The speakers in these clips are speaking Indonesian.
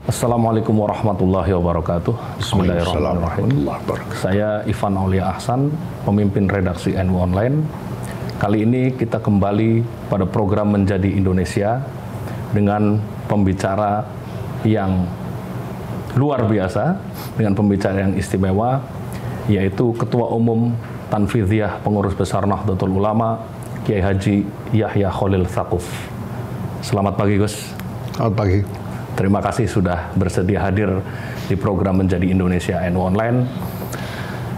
Assalamualaikum warahmatullahi wabarakatuh. Bismillahirrahmanirrahim. Saya Ivan Aulia Ahsan, pemimpin redaksi NU Online. Kali ini kita kembali pada program Menjadi Indonesia dengan pembicara yang luar biasa, dengan pembicara yang istimewa, yaitu Ketua Umum Tanfidhiyah Pengurus Besar Nahdlatul Ulama, Kiai Haji Yahya Khalil Stakuf. Selamat pagi, Gus. Selamat pagi. Terima kasih sudah bersedia hadir di program Menjadi Indonesia NU Online.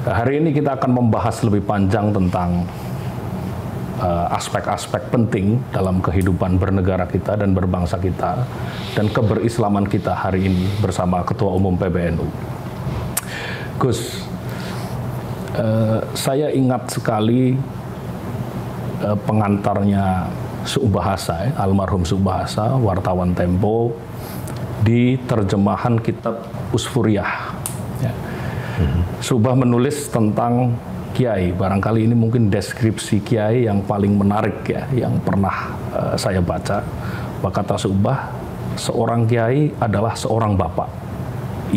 Hari ini kita akan membahas lebih panjang tentang aspek-aspek penting dalam kehidupan bernegara kita dan berbangsa kita dan keberislaman kita hari ini bersama Ketua Umum PBNU. Gus, saya ingat sekali pengantarnya Subahasa, almarhum Subahasa, wartawan Tempo, di terjemahan kitab Usfuriyah. Ya. Subah menulis tentang Kiai, barangkali ini mungkin deskripsi Kiai yang paling menarik ya, yang pernah saya baca. Kata Subah, seorang Kiai adalah seorang bapak.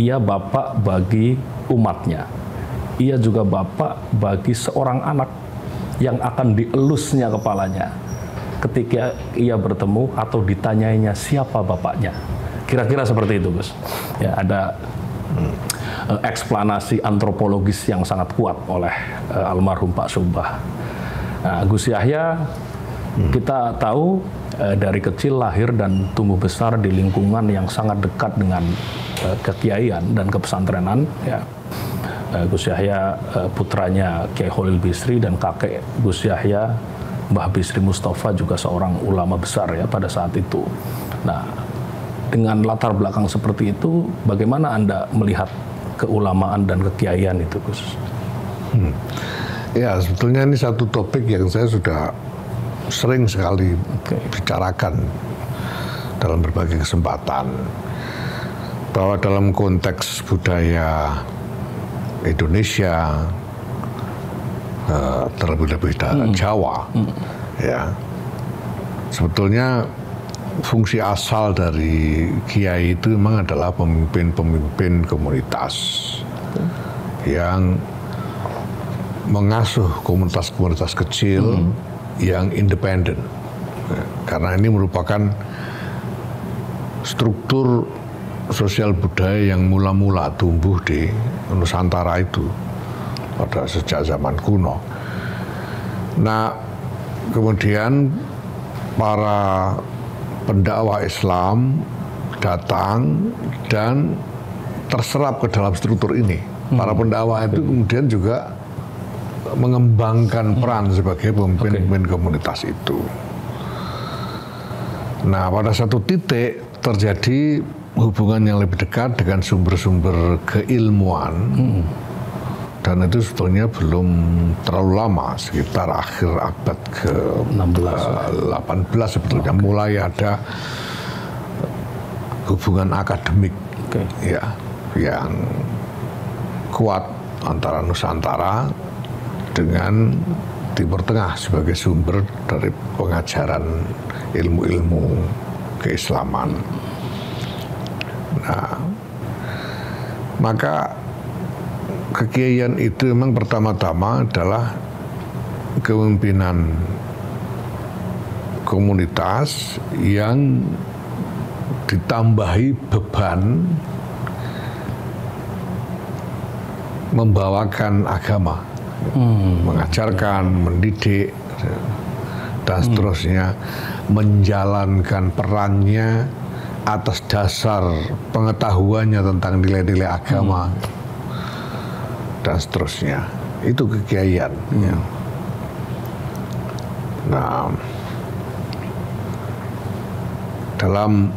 Ia bapak bagi umatnya. Ia juga bapak bagi seorang anak yang akan dielusnya kepalanya ketika ia bertemu atau ditanyainya siapa bapaknya. Kira-kira seperti itu, Gus. Ya, ada eksplanasi antropologis yang sangat kuat oleh almarhum Pak Subah. Nah, Gus Yahya, kita tahu dari kecil lahir dan tumbuh besar di lingkungan yang sangat dekat dengan kekiaian dan kepesantrenan. Ya. Gus Yahya putranya Kiai Khalil Bisri dan kakek Gus Yahya, Mbah Bisri Mustafa, juga seorang ulama besar ya pada saat itu. Nah, dengan latar belakang seperti itu, bagaimana Anda melihat keulamaan dan kekiaian itu, Gus? Ya, sebetulnya ini satu topik yang saya sudah sering sekali bicarakan dalam berbagai kesempatan. Bahwa dalam konteks budaya Indonesia, terlebih-lebih Jawa, ya, sebetulnya fungsi asal dari kiai itu memang adalah pemimpin-pemimpin komunitas yang mengasuh komunitas-komunitas kecil yang independen. Karena ini merupakan struktur sosial budaya yang mula-mula tumbuh di Nusantara itu pada sejak zaman kuno. Nah, kemudian para pendakwah Islam datang dan terserap ke dalam struktur ini. Para pendakwah itu kemudian juga mengembangkan peran sebagai pemimpin komunitas itu. Nah, pada satu titik terjadi hubungan yang lebih dekat dengan sumber-sumber keilmuan. Dan itu sebetulnya belum terlalu lama, sekitar akhir abad ke-18 sebetulnya mulai ada hubungan akademik ya, yang kuat antara Nusantara dengan Timur Tengah sebagai sumber dari pengajaran ilmu-ilmu keislaman. Nah, maka kekiaian itu memang pertama-tama adalah kepemimpinan komunitas yang ditambahi beban membawakan agama, mengajarkan, mendidik, dan seterusnya, menjalankan perannya atas dasar pengetahuannya tentang nilai-nilai agama. Dan seterusnya, itu kekiaian. Ya. Nah, dalam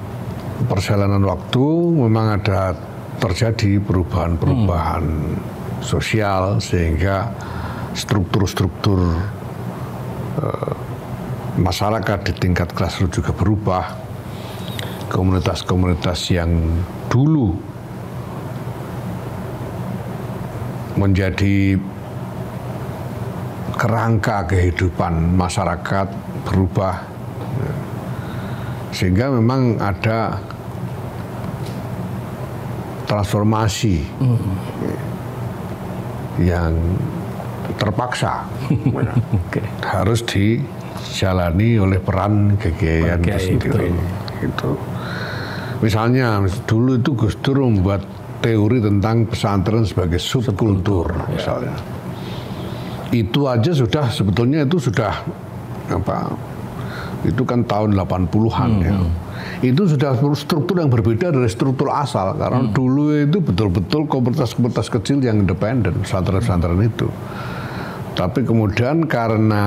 perjalanan waktu memang ada terjadi perubahan-perubahan sosial sehingga struktur-struktur masyarakat di tingkat grassroots juga berubah. Komunitas-komunitas yang dulu menjadi kerangka kehidupan masyarakat berubah, sehingga memang ada transformasi yang terpaksa harus dijalani oleh peran kekiaian itu sendiri. Gitu. Misalnya dulu itu Gus Dur membuat teori tentang pesantren sebagai subkultur misalnya. Itu aja sudah sebetulnya itu sudah apa? Itu kan tahun 80-an ya. Itu sudah struktur yang berbeda dari struktur asal karena dulu itu betul-betul komunitas-komunitas kecil yang independen, pesantren-pesantren itu. Tapi kemudian karena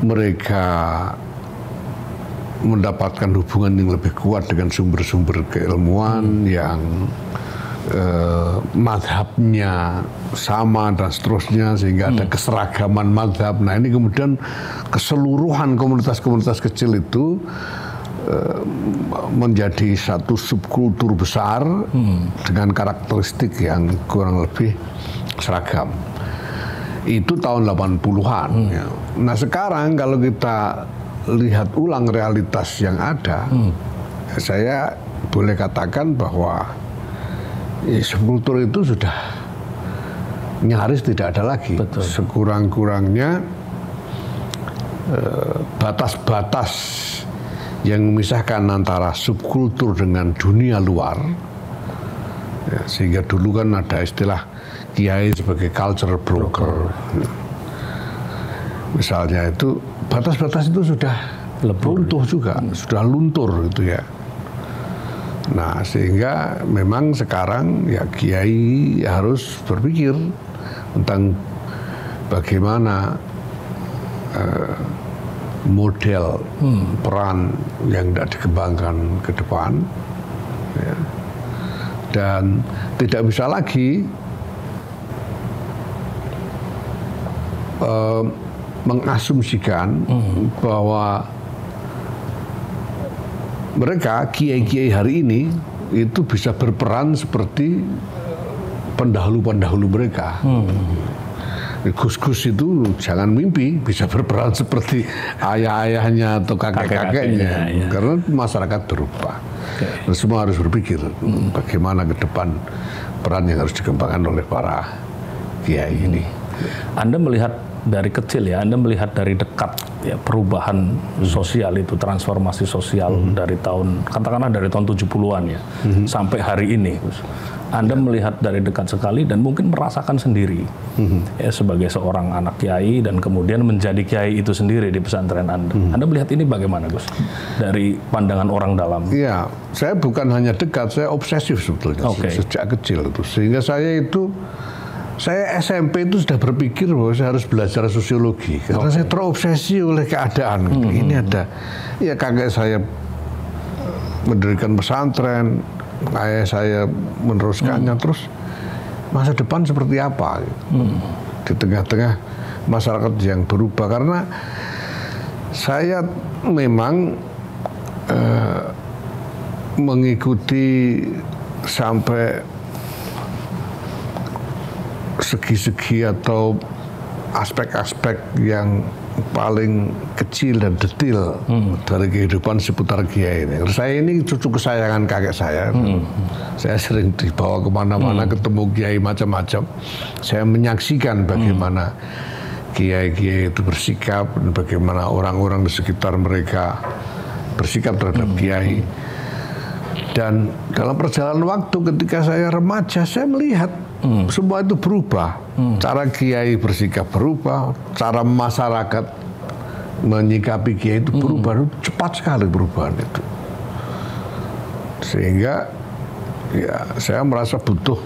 mereka mendapatkan hubungan yang lebih kuat dengan sumber-sumber keilmuan yang madhabnya sama dan seterusnya sehingga ada keseragaman madhab. Nah ini kemudian keseluruhan komunitas-komunitas kecil itu menjadi satu subkultur besar dengan karakteristik yang kurang lebih seragam. Itu tahun 80-an. Ya. Nah sekarang kalau kita lihat ulang realitas yang ada, saya boleh katakan bahwa subkultur itu sudah nyaris tidak ada lagi. Betul. Sekurang-kurangnya batas-batas yang memisahkan antara subkultur dengan dunia luar, ya, sehingga dulu kan ada istilah kiai sebagai culture broker. Misalnya itu batas-batas itu sudah runtuh juga, sudah luntur gitu ya. Nah sehingga memang sekarang ya kiai harus berpikir tentang bagaimana model peran yang tidak dikembangkan ke depan ya. Dan tidak bisa lagi mengasumsikan bahwa mereka kiai-kiai hari ini itu bisa berperan seperti pendahulu-pendahulu mereka. Gus-gus itu jangan mimpi bisa berperan seperti ayah-ayahnya atau kakek-kakeknya, karena masyarakat berubah. Dan semua harus berpikir bagaimana ke depan peran yang harus dikembangkan oleh para kiai ini. Anda melihat dari kecil ya, Anda melihat dari dekat ya perubahan sosial itu, transformasi sosial dari tahun, katakanlah dari tahun 70-an ya, sampai hari ini. Anda melihat dari dekat sekali dan mungkin merasakan sendiri ya, sebagai seorang anak kiai dan kemudian menjadi kiai itu sendiri di pesantren Anda. Anda melihat ini bagaimana Gus? Dari pandangan orang dalam. Iya, saya bukan hanya dekat, saya obsesif sebetulnya sejak kecil itu. Sehingga saya SMP itu sudah berpikir bahwa saya harus belajar sosiologi karena saya terobsesi oleh keadaan. Ini ada, ya kakek saya mendirikan pesantren, ayah saya meneruskannya, terus masa depan seperti apa di tengah-tengah masyarakat yang berubah. Karena saya memang mengikuti sampai segi-segi atau aspek-aspek yang paling kecil dan detail dari kehidupan seputar kiai ini. Saya ini cucu kesayangan kakek saya. Saya sering dibawa kemana-mana ketemu kiai macam-macam. Saya menyaksikan bagaimana kiai-kiai itu bersikap dan bagaimana orang-orang di sekitar mereka bersikap terhadap kiai. Dan dalam perjalanan waktu ketika saya remaja, saya melihat semua itu berubah. Cara kiai bersikap berubah, cara masyarakat menyikapi kiai itu berubah, cepat sekali perubahan itu. Sehingga ya saya merasa butuh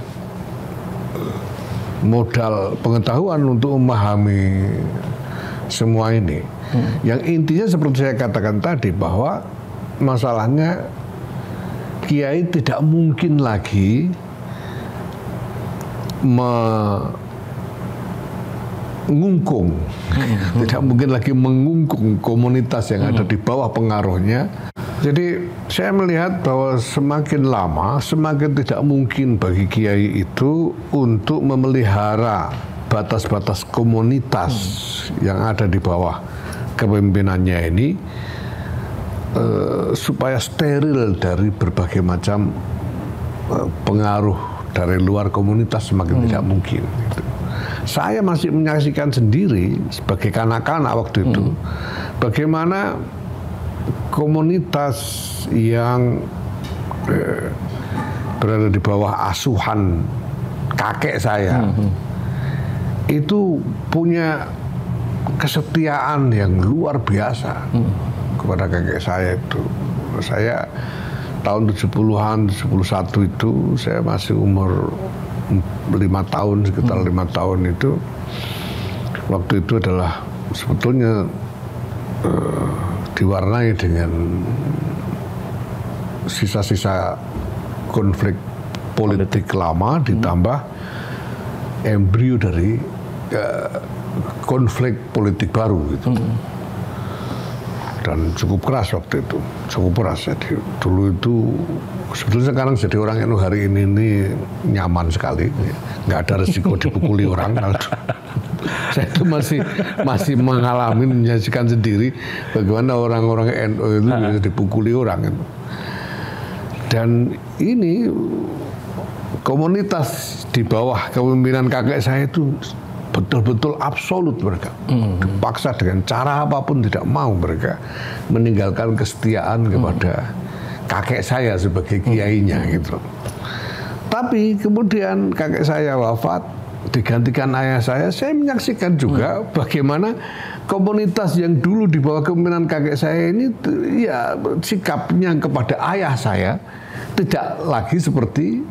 modal pengetahuan untuk memahami semua ini. Yang intinya seperti saya katakan tadi bahwa masalahnya kiai tidak mungkin lagi mengungkung, tidak mungkin lagi mengungkung komunitas yang ada di bawah pengaruhnya. Jadi saya melihat bahwa semakin lama semakin tidak mungkin bagi kiai itu untuk memelihara batas-batas komunitas yang ada di bawah kepemimpinannya ini supaya steril dari berbagai macam pengaruh dari luar komunitas semakin tidak mungkin. Gitu. Saya masih menyaksikan sendiri sebagai kanak-kanak waktu itu bagaimana komunitas yang berada di bawah asuhan kakek saya itu punya kesetiaan yang luar biasa kepada kakek saya itu. Saya tahun 70-an, 71 itu saya masih umur 5 tahun, sekitar 5 tahun itu. Waktu itu adalah sebetulnya diwarnai dengan sisa-sisa konflik politik lama ditambah embrio dari konflik politik baru gitu. Dan cukup keras waktu itu, cukup keras. Jadi dulu itu sebetulnya sekarang jadi orang NU hari ini nyaman sekali, nggak ada resiko dipukuli orang. Saya itu masih mengalami, menyaksikan sendiri bagaimana orang-orang NU itu bisa dipukuli orang. Dan ini komunitas di bawah kepemimpinan kakek saya itu betul-betul absolut mereka. Dipaksa dengan cara apapun tidak mau mereka meninggalkan kesetiaan kepada kakek saya sebagai kiainya gitu. Tapi kemudian kakek saya wafat, digantikan ayah saya menyaksikan juga bagaimana komunitas yang dulu di bawah kepemimpinan kakek saya ini ya sikapnya kepada ayah saya tidak lagi seperti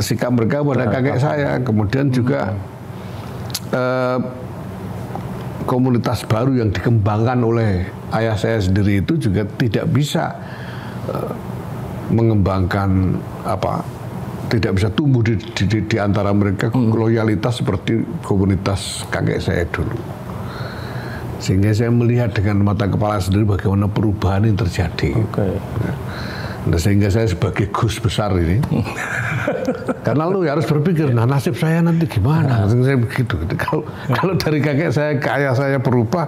sikap mereka pada kakek saya. Kemudian juga komunitas baru yang dikembangkan oleh ayah saya sendiri itu juga tidak bisa mengembangkan tidak bisa tumbuh di antara mereka loyalitas seperti komunitas kakek saya dulu. Sehingga saya melihat dengan mata kepala sendiri bagaimana perubahan yang terjadi. Nah, sehingga saya sebagai Gus besar ini, karena lu harus berpikir, nah nasib saya nanti gimana? Saya begitu. Kalau dari kakek saya ke ayah saya berubah,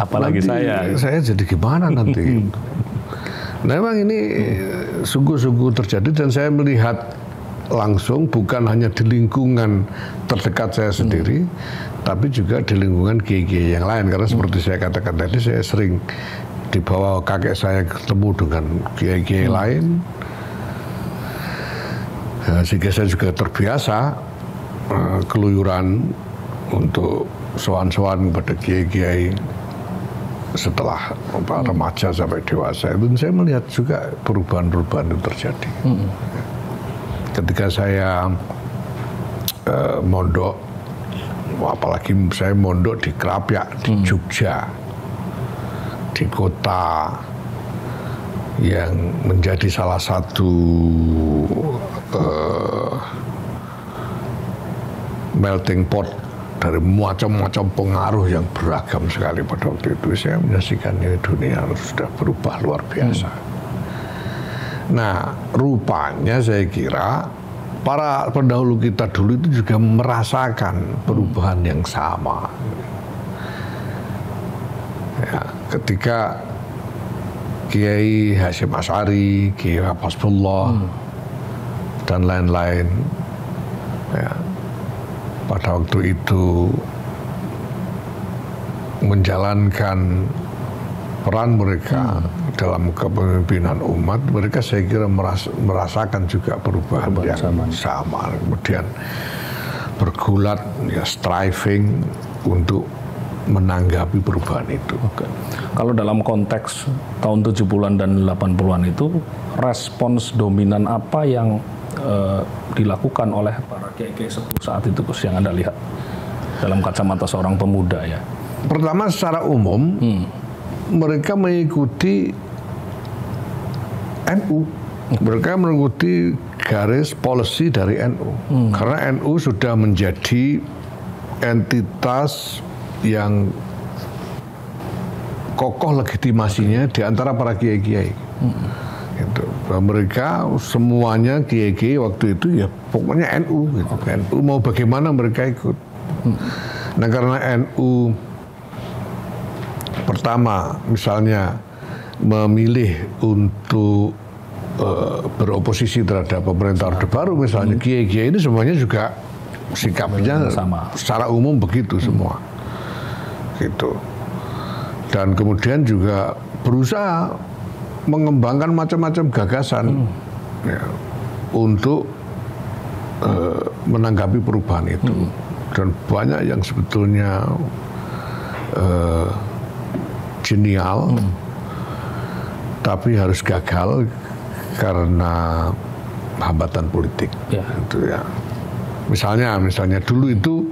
apalagi saya jadi gimana nanti? Nah, memang ini sungguh-sungguh terjadi dan saya melihat langsung bukan hanya di lingkungan terdekat saya sendiri, tapi juga di lingkungan kiai-kiai yang lain. Karena seperti saya katakan tadi, saya sering di bawah kakek saya ketemu dengan kiai-kiai lain, sehingga saya juga terbiasa keluyuran untuk sowan-sowan pada kiai-kiai setelah remaja sampai dewasa. Dan saya melihat juga perubahan-perubahan itu terjadi. Ketika saya mondok, apalagi saya mondok di Krapyak, di Jogja, di kota yang menjadi salah satu melting pot dari macam-macam pengaruh yang beragam sekali pada waktu itu. Saya menyaksikan ini dunia sudah berubah luar biasa. Nah, rupanya saya kira para pendahulu kita dulu itu juga merasakan perubahan yang sama. Ya, ketika Kiai Hasyim Asy'ari, Kiai Hasbullah dan lain-lain, ya, pada waktu itu menjalankan peran mereka dalam kepemimpinan umat, mereka saya kira merasakan juga perubahan yang sama. Kemudian bergulat, ya, striving untuk menanggapi perubahan itu. Kalau dalam konteks tahun 70-an dan 80-an itu, respons dominan apa yang dilakukan oleh para kiai-kiai sepuh saat itu, Gus, yang Anda lihat dalam kacamata seorang pemuda ya? Pertama, secara umum mereka mengikuti NU. Mereka mengikuti garis policy dari NU. Karena NU sudah menjadi entitas yang kokoh legitimasinya di antara para kiai-kiai. Gitu. Mereka semuanya kiai-kiai waktu itu ya pokoknya NU. Gitu. NU mau bagaimana mereka ikut. Nah, karena NU pertama misalnya memilih untuk beroposisi terhadap pemerintah Orde Baru, misalnya kiai-kiai ini semuanya juga sikapnya sama. Secara umum begitu semua, gitu. Dan kemudian juga berusaha mengembangkan macam-macam gagasan ya, untuk menanggapi perubahan itu. Dan banyak yang sebetulnya genial, tapi harus gagal karena hambatan politik. Gitu ya. Misalnya dulu itu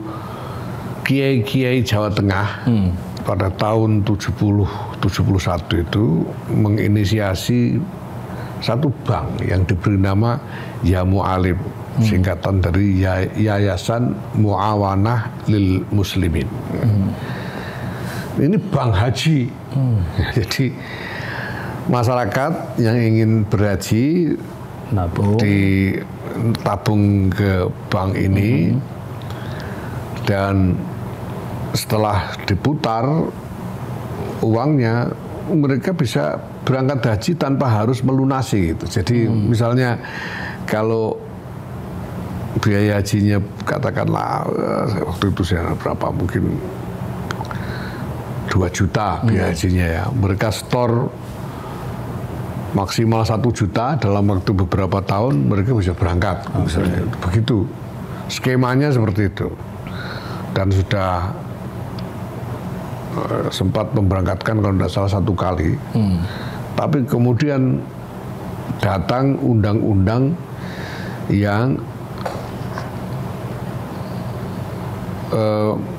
kiai-kiai Jawa Tengah pada tahun 70-71 itu menginisiasi satu bank yang diberi nama Ya Mu'alim, singkatan dari Yayasan Muawanah lil Muslimin. Ini bank haji. Jadi masyarakat yang ingin berhaji ditabung ke bank ini, dan setelah diputar uangnya, mereka bisa berangkat haji tanpa harus melunasi gitu. Jadi misalnya kalau biaya hajinya katakanlah waktu itu saya berapa, mungkin 2 juta biaya hajinya ya, mereka store maksimal 1 juta dalam waktu beberapa tahun, mereka bisa berangkat misalnya. Begitu skemanya, seperti itu. Dan sudah sempat memberangkatkan kalau tidak salah 1 kali. Tapi kemudian datang undang-undang yang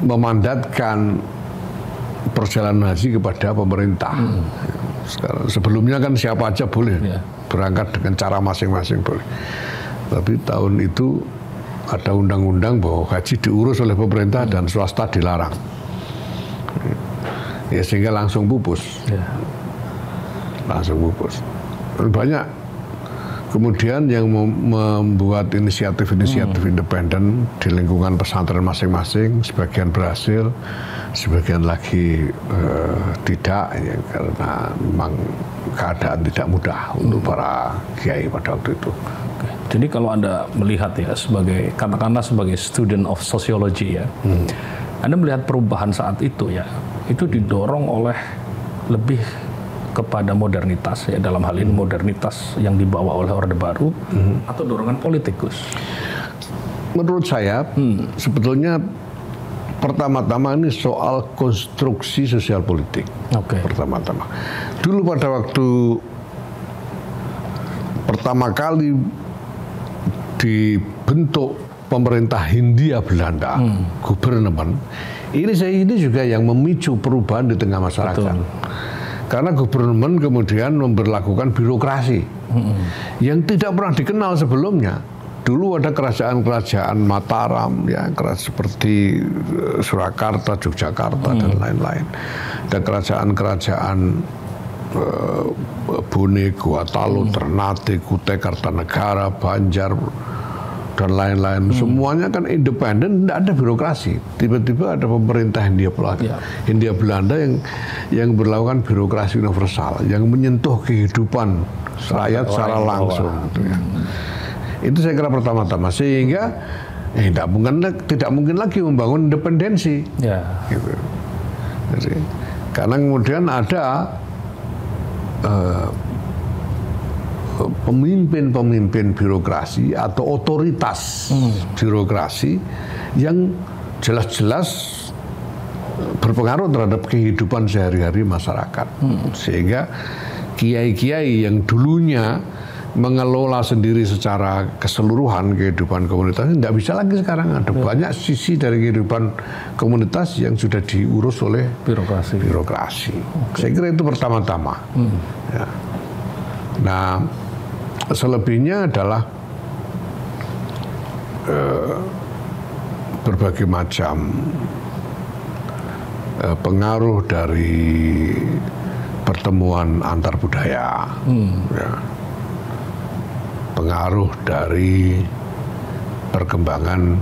memandatkan perjalanan haji kepada pemerintah. Sekarang, sebelumnya kan siapa aja boleh berangkat dengan cara masing-masing boleh. Tapi tahun itu ada undang-undang bahwa haji diurus oleh pemerintah dan swasta dilarang. Ya, sehingga langsung pupus. Langsung pupus. Banyak kemudian yang membuat inisiatif-inisiatif independen di lingkungan pesantren masing-masing, sebagian berhasil, sebagian lagi tidak, ya, karena memang keadaan tidak mudah untuk para kiai pada waktu itu. Jadi kalau Anda melihat ya, sebagai katakanlah sebagai student of sociology ya, Anda melihat perubahan saat itu ya, itu didorong oleh lebih kepada modernitas ya, dalam hal ini modernitas yang dibawa oleh Orde Baru, atau dorongan politik, Gus? Menurut saya sebetulnya pertama-tama ini soal konstruksi sosial politik. Pertama-tama. Dulu pada waktu pertama kali dibentuk pemerintah Hindia Belanda, Gubernemen, ini juga yang memicu perubahan di tengah masyarakat. Karena Gubernemen kemudian memberlakukan birokrasi yang tidak pernah dikenal sebelumnya. Dulu ada kerajaan-kerajaan Mataram, ya, seperti Surakarta, Yogyakarta, dan lain-lain. Ada kerajaan-kerajaan Bone, Gorontalo, Ternate, Kutai Kartanegara, Banjar, dan lain-lain. Semuanya kan independen, tidak ada birokrasi. Tiba-tiba ada pemerintah Hindia Belanda yang berlakukan birokrasi universal, yang menyentuh kehidupan rakyat secara langsung. Gitu ya. Itu saya kira pertama-tama, sehingga tidak mungkin lagi membangun independensi. Gitu. Jadi, karena kemudian ada pemimpin birokrasi atau otoritas birokrasi yang jelas-jelas berpengaruh terhadap kehidupan sehari-hari masyarakat. Sehingga kiai-kiai yang dulunya mengelola sendiri secara keseluruhan kehidupan komunitas tidak bisa lagi sekarang. Ada banyak sisi dari kehidupan komunitas yang sudah diurus oleh birokrasi. Saya kira itu pertama-tama. Ya. Nah, selebihnya adalah berbagai macam pengaruh dari pertemuan antar budaya, ya. Pengaruh dari perkembangan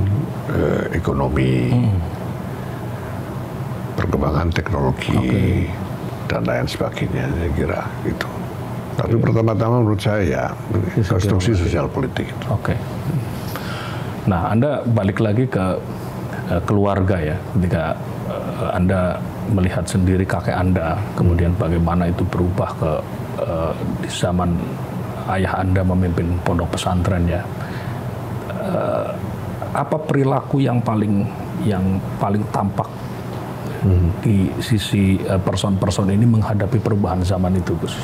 ekonomi, perkembangan teknologi, dan lain sebagainya. Saya kira itu. Tapi pertama-tama menurut saya ya konstruksi sosial politik. Oke. Nah, Anda balik lagi ke keluarga ya, ketika Anda melihat sendiri kakek Anda, kemudian bagaimana itu berubah ke di zaman ayah Anda memimpin pondok pesantren ya. Apa perilaku yang paling tampak di sisi person-person ini menghadapi perubahan zaman itu, Gus?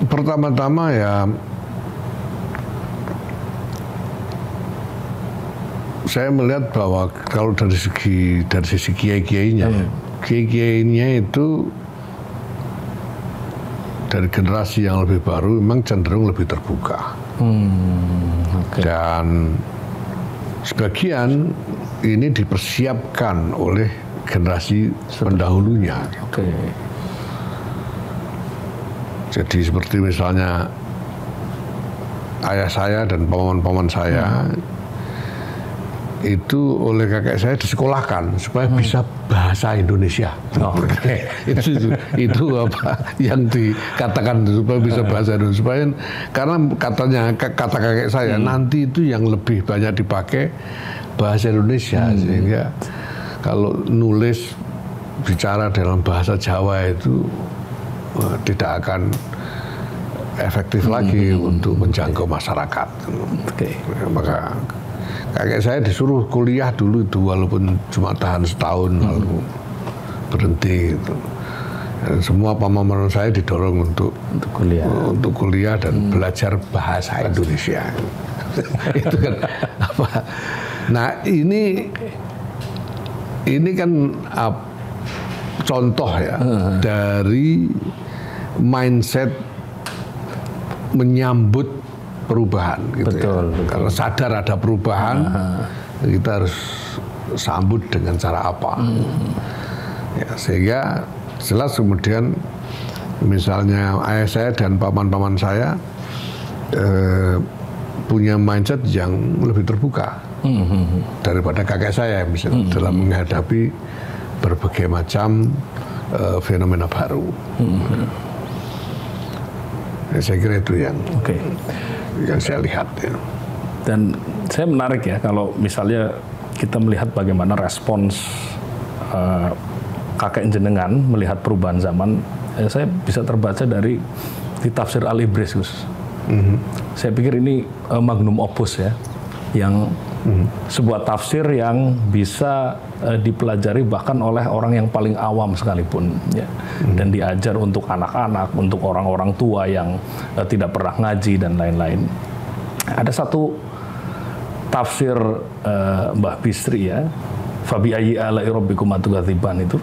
Pertama-tama ya saya melihat bahwa kalau dari sisi kiai-kiainya, kiai-kiainya itu dari generasi yang lebih baru memang cenderung lebih terbuka. Dan sebagian ini dipersiapkan oleh generasi pendahulunya. Jadi seperti misalnya ayah saya dan paman-paman saya itu oleh kakek saya disekolahkan supaya bisa bahasa Indonesia. Itu apa yang dikatakan supaya bisa bahasa Indonesia. Supaya, karena kata kakek saya nanti itu yang lebih banyak dipakai bahasa Indonesia, sehingga kalau nulis bicara dalam bahasa Jawa itu tidak akan efektif lagi untuk menjangkau masyarakat. Maka kakek saya disuruh kuliah dulu itu, walaupun cuma tahan setahun lalu berhenti gitu. Dan semua paman saya didorong untuk kuliah dan belajar bahasa Indonesia. Itu kan apa? Nah, ini kan contoh ya dari mindset menyambut perubahan gitu. Betul. Karena sadar ada perubahan, kita harus sambut dengan cara apa. Ya, sehingga jelas kemudian misalnya ayah saya dan paman-paman saya punya mindset yang lebih terbuka daripada kakek saya misalnya dalam menghadapi berbagai macam fenomena baru. Ya, saya kira itu yang saya lihat ya. Dan saya menarik ya kalau misalnya kita melihat bagaimana respons kakek jenengan melihat perubahan zaman, saya bisa terbaca dari di tafsir Al-Ibris, Gus. Saya pikir ini magnum opus ya, yang sebuah tafsir yang bisa dipelajari bahkan oleh orang yang paling awam sekalipun ya. Dan diajar untuk anak-anak, untuk orang-orang tua yang tidak pernah ngaji dan lain-lain. Ada satu tafsir Mbah Bisri ya, Fabi ayyi ala'i rabbikum atukadziban, itu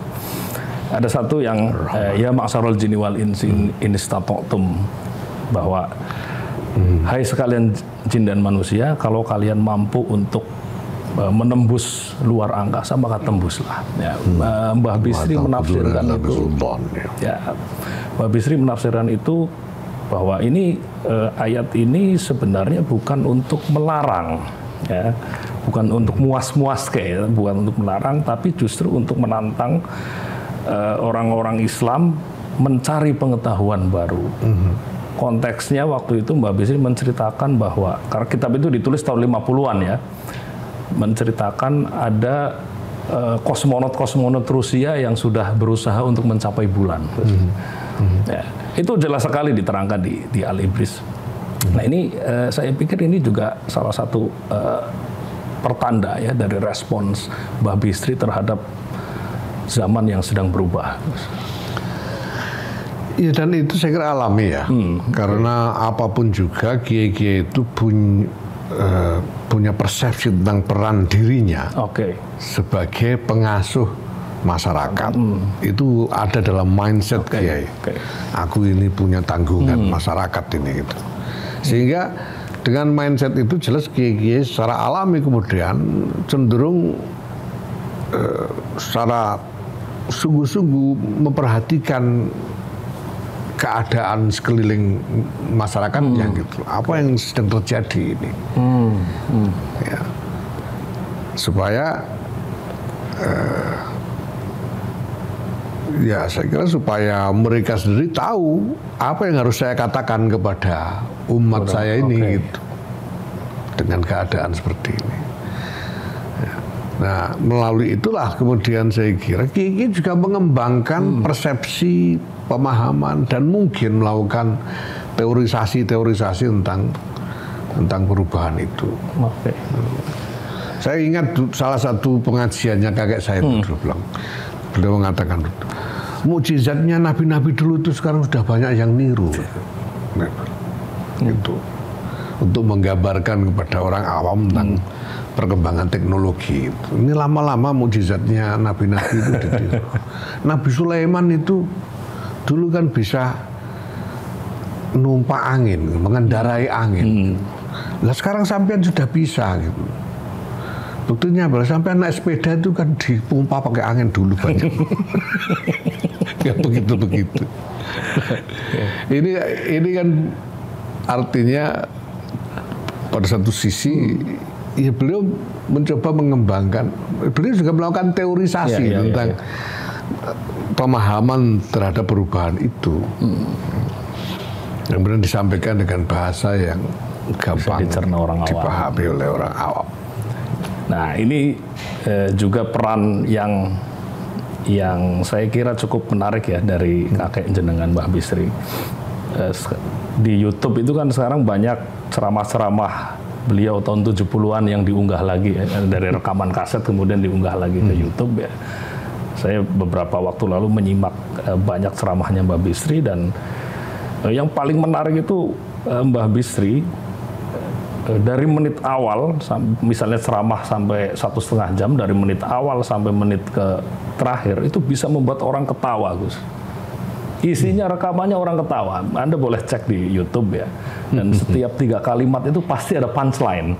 ada satu yang ya ma'syarul jinni wal insi in istata'tum, bahwa hai sekalian jin dan manusia, kalau kalian mampu untuk menembus luar angkasa maka tembuslah. Ya, Mbah Bisri menafsirkan itu. Ya, Mbah Bisri menafsirkan itu bahwa ini ayat ini sebenarnya bukan untuk melarang, ya, bukan untuk muas-muas kayak, bukan untuk melarang, tapi justru untuk menantang orang-orang Islam mencari pengetahuan baru. Konteksnya waktu itu Mbah Bisri menceritakan bahwa, karena kitab itu ditulis tahun 50-an ya, menceritakan ada kosmonot-kosmonot Rusia yang sudah berusaha untuk mencapai bulan. Ya, itu jelas sekali diterangkan di Al-Ibris. Nah ini saya pikir ini juga salah satu pertanda ya dari respons Mbah Bisri terhadap zaman yang sedang berubah. Iya, dan itu saya kira alami ya, karena apapun juga kiai-kiai itu punya persepsi tentang peran dirinya sebagai pengasuh masyarakat. Itu ada dalam mindset kiai. Aku ini punya tanggungan masyarakat ini gitu. Sehingga dengan mindset itu jelas kiai-kiai secara alami kemudian cenderung secara sungguh-sungguh memperhatikan keadaan sekeliling masyarakatnya gitu. Apa yang sedang terjadi ini? Ya. Supaya Ya, saya kira supaya mereka sendiri tahu apa yang harus saya katakan kepada umat saya ini gitu, dengan keadaan seperti ini. Ya. Nah, melalui itulah kemudian saya kira Kiai juga mengembangkan persepsi, pemahaman, dan mungkin melakukan teorisasi tentang perubahan itu. Saya ingat salah satu pengajiannya kakek saya itu bilang, beliau mengatakan, mukjizatnya nabi-nabi dulu itu sekarang sudah banyak yang niru. Gitu. Untuk menggambarkan kepada orang awam tentang perkembangan teknologi. Ini lama-lama mukjizatnya nabi-nabi itu ditiru. Nabi Sulaiman itu dulu kan bisa numpak angin, mengendarai angin. Lah sekarang sampean sudah bisa gitu. Buktinya bahwa sampai naik sepeda itu kan dipompa pakai angin dulu banyak. Ya begitu. Ini kan artinya pada satu sisi ya beliau mencoba mengembangkan, beliau juga melakukan teorisasi tentang pemahaman terhadap perubahan itu. Yang kemudian disampaikan dengan bahasa yang gampang dipahami oleh orang awam. Nah, ini juga peran yang saya kira cukup menarik ya dari kakek jenengan Mbah Bisri. Di YouTube itu kan sekarang banyak ceramah-ceramah beliau tahun 70-an yang diunggah lagi ya, dari rekaman kaset kemudian diunggah lagi ke YouTube ya. Saya beberapa waktu lalu menyimak banyak ceramahnya Mbah Bisri, dan yang paling menarik itu Mbah Bisri dari menit awal, misalnya ceramah sampai 1,5 jam, dari menit awal sampai menit ke terakhir itu bisa membuat orang ketawa, Gus. Isinya rekamannya orang ketawa. Anda boleh cek di YouTube ya. Dan setiap 3 kalimat itu pasti ada punchline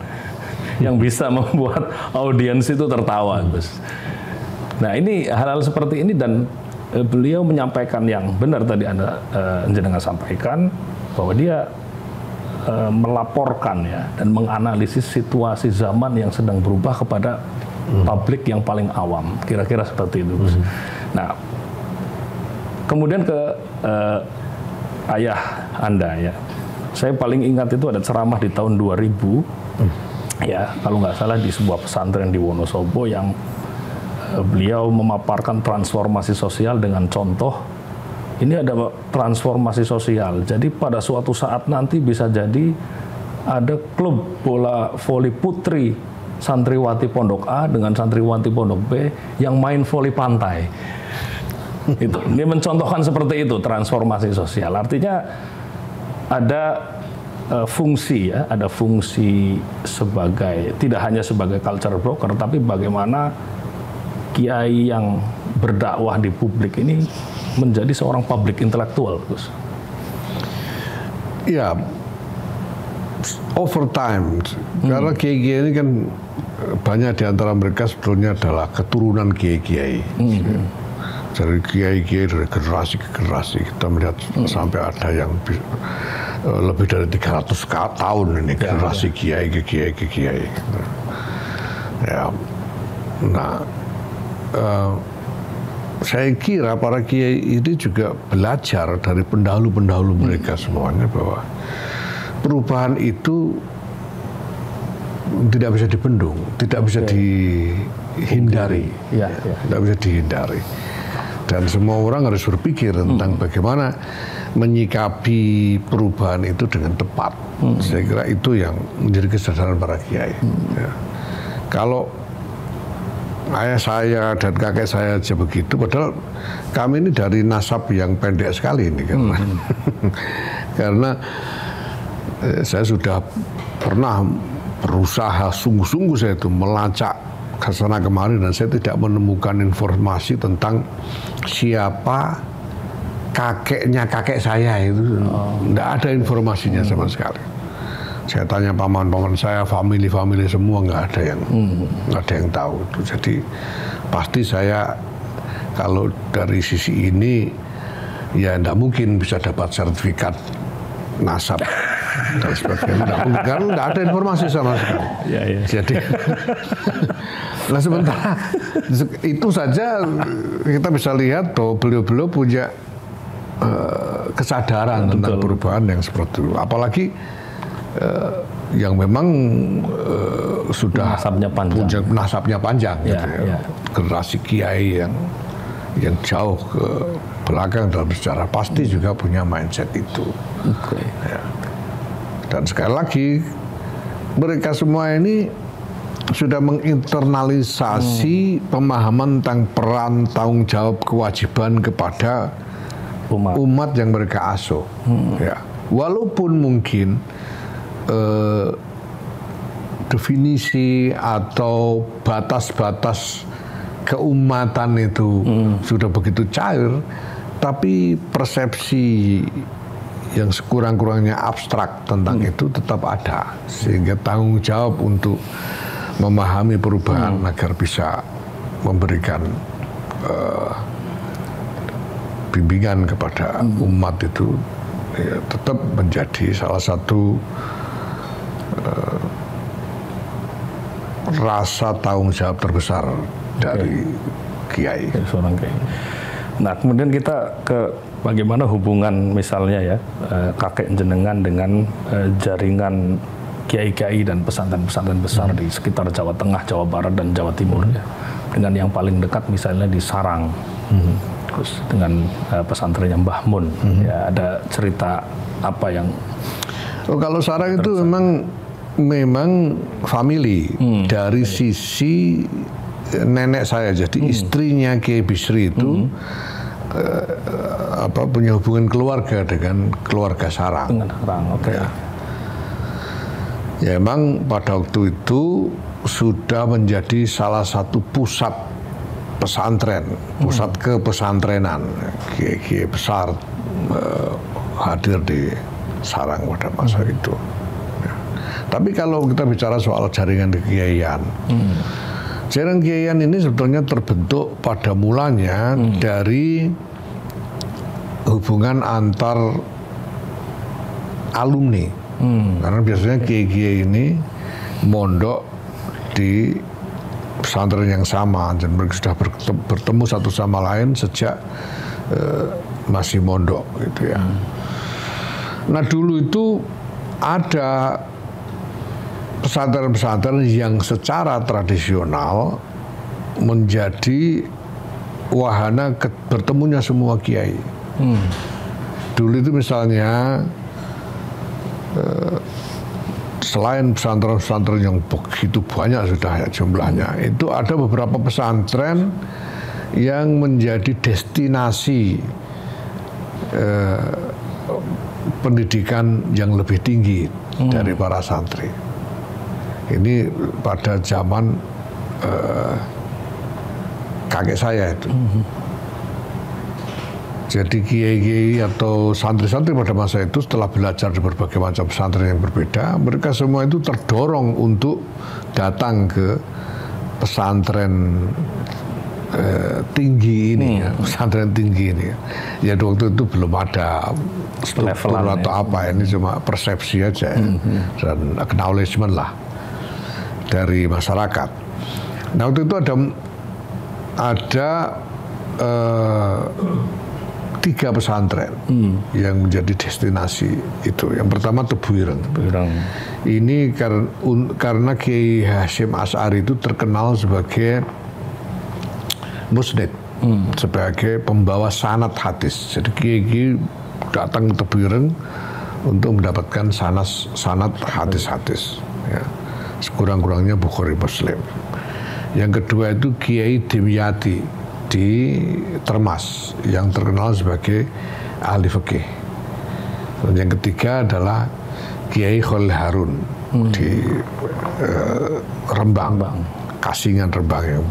yang bisa membuat audiens itu tertawa, Gus. Nah, ini hal-hal seperti ini, dan beliau menyampaikan yang benar tadi Anda jenengan sampaikan, bahwa dia melaporkan ya dan menganalisis situasi zaman yang sedang berubah kepada publik yang paling awam, kira-kira seperti itu. Nah, kemudian ke ayah Anda ya, saya paling ingat itu ada ceramah di tahun 2000 ya, kalau nggak salah di sebuah pesantren di Wonosobo, yang beliau memaparkan transformasi sosial dengan contoh. Ini ada transformasi sosial. Jadi pada suatu saat nanti bisa jadi ada klub bola voli putri santriwati pondok A dengan santriwati pondok B yang main voli pantai. Itu. Ini mencontohkan seperti itu transformasi sosial. Artinya ada fungsi ya, ada fungsi sebagai, tidak hanya sebagai culture broker, tapi bagaimana kiai yang berdakwah di publik ini menjadi seorang public intelektual, Gus. Ya, over time, karena kiai-kiai ini kan banyak di antara mereka sebetulnya adalah keturunan kiai-kiai. Dari kiai-kiai dari generasi ke generasi, kita melihat sampai ada yang lebih dari 300 tahun ini generasi kiai ke kiai ke kiai. Ya, nah. Saya kira para kiai ini juga belajar dari pendahulu-pendahulu mereka semuanya, bahwa perubahan itu tidak bisa dibendung, tidak bisa dihindari, tidak bisa dihindari. Dan semua orang harus berpikir tentang bagaimana menyikapi perubahan itu dengan tepat. Saya kira itu yang menjadi kesadaran para kiai. Ya. Kalau ayah saya dan kakek saya aja begitu, padahal kami ini dari nasab yang pendek sekali ini karena saya sudah pernah berusaha sungguh-sungguh saya itu melacak ke sana kemari, dan saya tidak menemukan informasi tentang siapa kakeknya kakek saya itu. Tidak ada informasinya sama sekali. Saya tanya paman-paman saya, family semua, nggak ada yang tahu itu. Jadi pasti saya kalau dari sisi ini ya tidak mungkin bisa dapat sertifikat nasab dan sebagainya. Karena nggak ada informasi sama sekali. Ya, ya. Jadi, nah sementara itu saja kita bisa lihat bahwa beliau-beliau punya kesadaran tentang perubahan yang seperti itu. Apalagi yang memang sudah nasabnya panjang ya, gitu ya. Generasi kiai yang jauh ke belakang dalam sejarah pasti juga punya mindset itu. Okay. Ya. Dan sekali lagi mereka semua ini sudah menginternalisasi pemahaman tentang peran, tanggung jawab, kewajiban kepada umat yang mereka asuh. Ya. Walaupun mungkin definisi atau batas-batas keumatan itu sudah begitu cair, tapi persepsi yang sekurang-kurangnya abstrak tentang itu tetap ada, sehingga tanggung jawab untuk memahami perubahan agar bisa memberikan bimbingan kepada umat itu ya, tetap menjadi salah satu rasa tanggung jawab terbesar dari kiai. Seorang kiai. Nah, kemudian kita ke bagaimana hubungan misalnya ya kakek jenengan dengan jaringan kiai-kiai dan pesantren-pesantren besar di sekitar Jawa Tengah, Jawa Barat dan Jawa Timur ya. Dengan yang paling dekat misalnya di Sarang. Terus dengan pesantrennya Mbah Mun. Ya, ada cerita apa yang kalau Sarang itu memang family dari sisi nenek saya, jadi istrinya Kiai Bisri itu punya hubungan keluarga dengan keluarga Sarang. Dengan Sarang, oke. Ya, emang pada waktu itu sudah menjadi salah satu pusat pesantren, pusat kepesantrenan. Kiai besar hadir di Sarang pada masa itu. Ya. Tapi kalau kita bicara soal jaringan kekiaian, jaringan kekiaian ini sebetulnya terbentuk pada mulanya dari hubungan antar alumni. Karena biasanya kiai-kiai ini mondok di pesantren yang sama, dan mereka sudah bertemu satu sama lain sejak masih mondok gitu ya. Nah, dulu itu ada pesantren-pesantren yang secara tradisional menjadi wahana bertemunya semua kiai. Dulu itu misalnya selain pesantren-pesantren yang begitu banyak sudah ya jumlahnya, itu ada beberapa pesantren yang menjadi destinasi pendidikan yang lebih tinggi dari para santri. Ini pada zaman kakek saya itu. Jadi kiai-kiai atau santri-santri pada masa itu setelah belajar di berbagai macam pesantren yang berbeda, mereka semua itu terdorong untuk datang ke pesantren tinggi ini, ya, pesantren tinggi ini. Ya waktu itu belum ada struktur atau apa, ini cuma persepsi aja ya, dan acknowledgement lah dari masyarakat. Nah, waktu itu ada 3 pesantren yang menjadi destinasi itu. Yang pertama Tebuireng. Ini karena Kiai Hasyim Asy'ari itu terkenal sebagai musnid, sebagai pembawa sanad hadis. Jadi Kiai datang ke Tebuireng untuk mendapatkan sanad hadis-hadis. Ya. Sekurang-kurangnya Bukhari Muslim. Yang kedua itu Kiai Dimyati di Termas yang terkenal sebagai ahli fikih. Dan yang ketiga adalah Kiai Khalil Harun di Rembang, Kasingan Rembang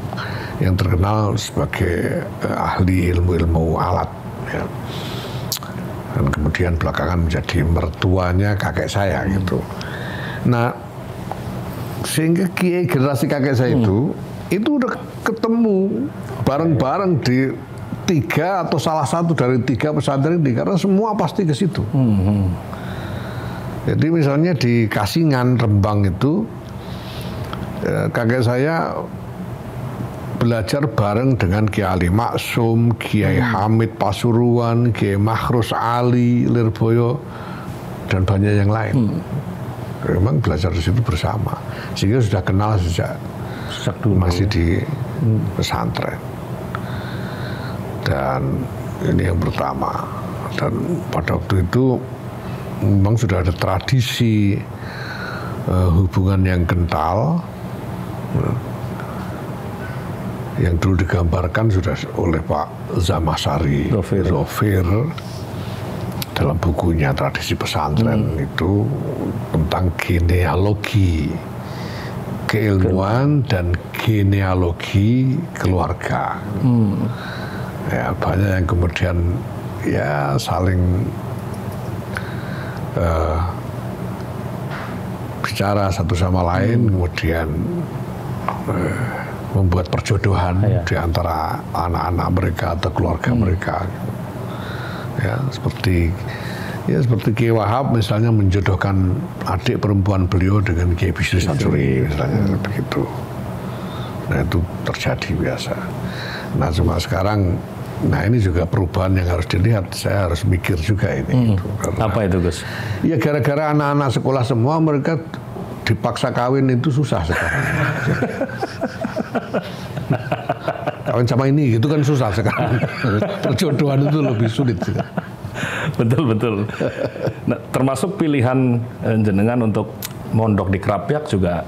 yang terkenal sebagai ahli ilmu-ilmu alat. Ya. Dan kemudian belakangan menjadi mertuanya kakek saya gitu. Nah, sehingga kiai generasi kakek saya itu udah ketemu bareng-bareng di 3 atau salah satu dari 3 pesantren ini, karena semua pasti ke situ. Jadi misalnya di Kasingan, Rembang itu, kakek saya belajar bareng dengan Kiai Ali Maksum, Kiai Hamid Pasuruan, Kiai Makhrus Ali Lirboyo, dan banyak yang lain. Memang belajar di situ bersama, sehingga sudah kenal sejak dulu masih di pesantren. Dan ini yang pertama. Dan pada waktu itu memang sudah ada tradisi hubungan yang kental, yang dulu digambarkan sudah oleh Pak Zamasari Zofir dalam bukunya Tradisi Pesantren itu tentang genealogi keilmuan dan genealogi keluarga. Ya, banyak yang kemudian ya saling bicara satu sama lain, kemudian membuat perjodohan di antara anak-anak mereka atau keluarga mereka. Ya, seperti Kiai Wahab misalnya menjodohkan adik perempuan beliau dengan Kiai Bisri Sansuri misalnya, begitu. Nah, itu terjadi biasa. Nah, cuma sekarang, nah ini juga perubahan yang harus dilihat. Saya harus mikir juga ini. Apa itu, Gus? Ya gara-gara anak-anak sekolah semua mereka dipaksa kawin itu susah sekarang. Kawin sama ini gitu kan susah sekarang. Perjodohan itu lebih sulit. Betul. Nah, termasuk pilihan jenengan untuk mondok di Krapyak juga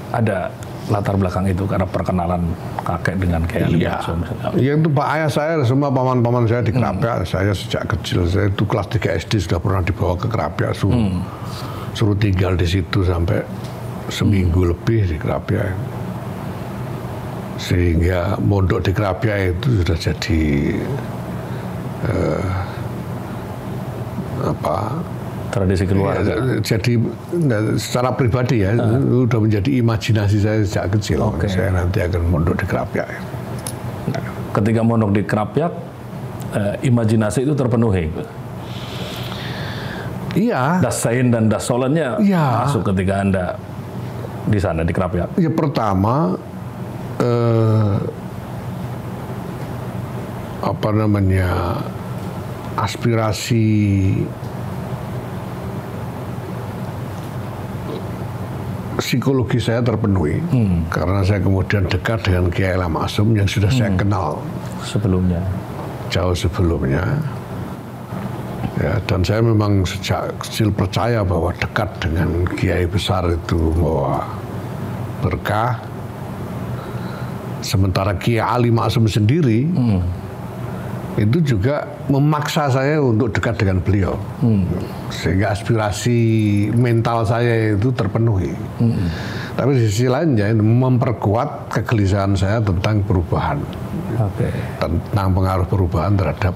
ada latar belakang itu karena perkenalan kakek dengan Kiai Ali Maksum. Iya, itu Pak ayah saya, semua paman-paman saya di Krapyak. Saya sejak kecil, saya itu kelas 3 SD sudah pernah dibawa ke Krapyak, suruh tinggal di situ sampai seminggu lebih di Krapyak. Sehingga mondok di Krapyak itu sudah jadi tradisi keluarga. Ya, jadi secara pribadi ya, udah menjadi imajinasi saya sejak kecil. Saya nanti akan mondok di Krapyak. Ketika mondok di Krapyak, imajinasi itu terpenuhi. Iya. Dasain dan dasolannya masuk ketika Anda di sana di Krapyak. Ya, pertama aspirasi psikologi saya terpenuhi karena saya kemudian dekat dengan Kiai Ali Maksum yang sudah saya kenal sebelumnya, jauh sebelumnya. Ya, dan saya memang sejak kecil percaya bahwa dekat dengan kiai besar itu membawa berkah. Sementara Kiai Ali Maksum sendiri itu juga memaksa saya untuk dekat dengan beliau, sehingga aspirasi mental saya itu terpenuhi. Tapi di sisi lain ya memperkuat kegelisahan saya tentang perubahan, tentang pengaruh perubahan terhadap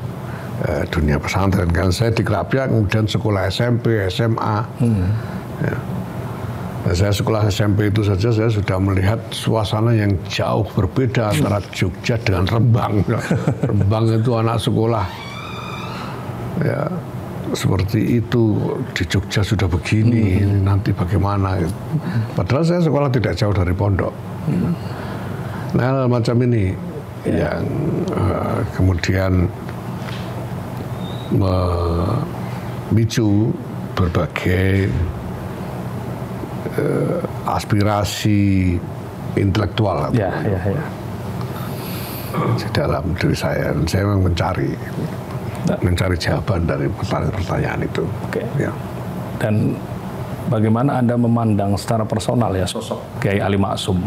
dunia pesantren. Kan saya di Krapyak, kemudian sekolah SMP, SMA. Ya. Nah, saya sekolah SMP itu saja saya sudah melihat suasana yang jauh berbeda antara Jogja dengan Rembang. Rembang itu anak sekolah ya seperti itu, di Jogja sudah begini, nanti bagaimana. Padahal saya sekolah tidak jauh dari pondok. Nah, macam ini yang kemudian memicu berbagai aspirasi intelektual di dalam diri saya, dan saya memang mencari jawaban dari pertanyaan-pertanyaan itu. Ya. Dan bagaimana Anda memandang secara personal ya sosok Kiai Ali Maksum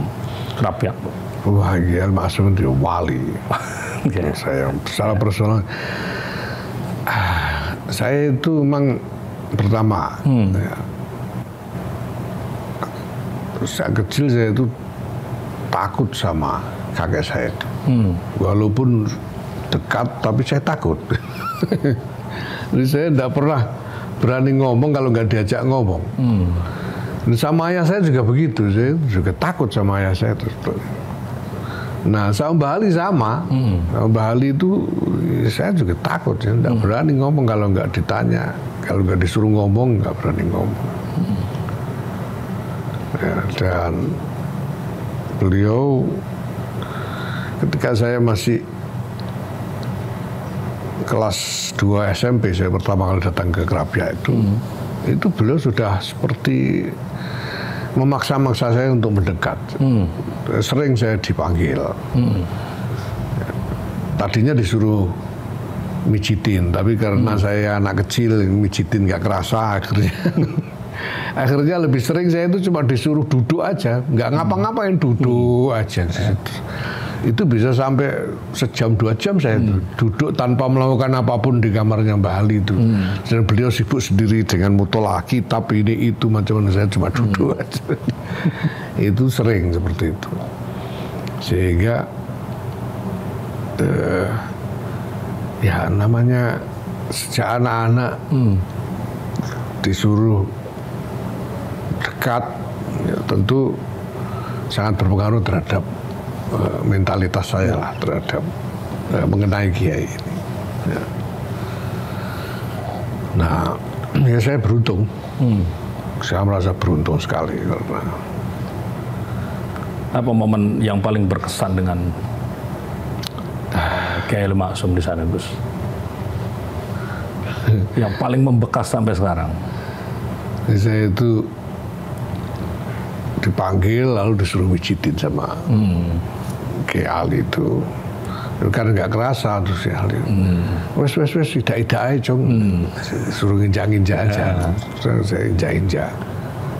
Krapyak? Wah, Kiai Ali Maksum itu wali. Saya secara personal, saya itu memang pertama. Ya, sejak kecil saya itu takut sama kakek saya itu. Walaupun dekat, tapi saya takut. Jadi saya tidak pernah berani ngomong kalau nggak diajak ngomong. Sama ayah saya juga begitu, saya juga takut sama ayah saya. Nah, sama Mbah Ali sama. Mbah Ali itu saya juga takut, saya tidak berani ngomong kalau nggak ditanya. Kalau nggak disuruh ngomong, nggak berani ngomong. Ya, dan beliau ketika saya masih kelas 2 SMP, saya pertama kali datang ke Krapia itu beliau sudah seperti memaksa-maksa saya untuk mendekat. Sering saya dipanggil. Tadinya disuruh mijitin, tapi karena saya anak kecil, mijitin nggak kerasa, akhirnya lebih sering saya itu cuma disuruh duduk aja, nggak ngapa-ngapain, duduk aja. Itu bisa sampai sejam 2 jam saya duduk tanpa melakukan apapun di kamarnya Mbah Ali itu. Dan beliau sibuk sendiri dengan mutolah kitab ini itu macam-macam, saya cuma duduk aja. Itu sering seperti itu. Sehingga ya namanya sejak anak-anak disuruh dekat, ya tentu sangat berpengaruh terhadap mentalitas saya lah terhadap mengenai kiai ini. Ya. Nah, ya saya beruntung. Saya merasa beruntung sekali karena. Apa momen yang paling berkesan dengan Kiai Ali Maksum di sana, Gus? Yang paling membekas sampai sekarang? Saya itu dipanggil lalu disuruh mijitin sama Kiai Ali itu. Kan nggak kerasa terus si Ali. Wes tidak aja Jong. Suruh nginjak-nginjak aja. Saya injak-injak.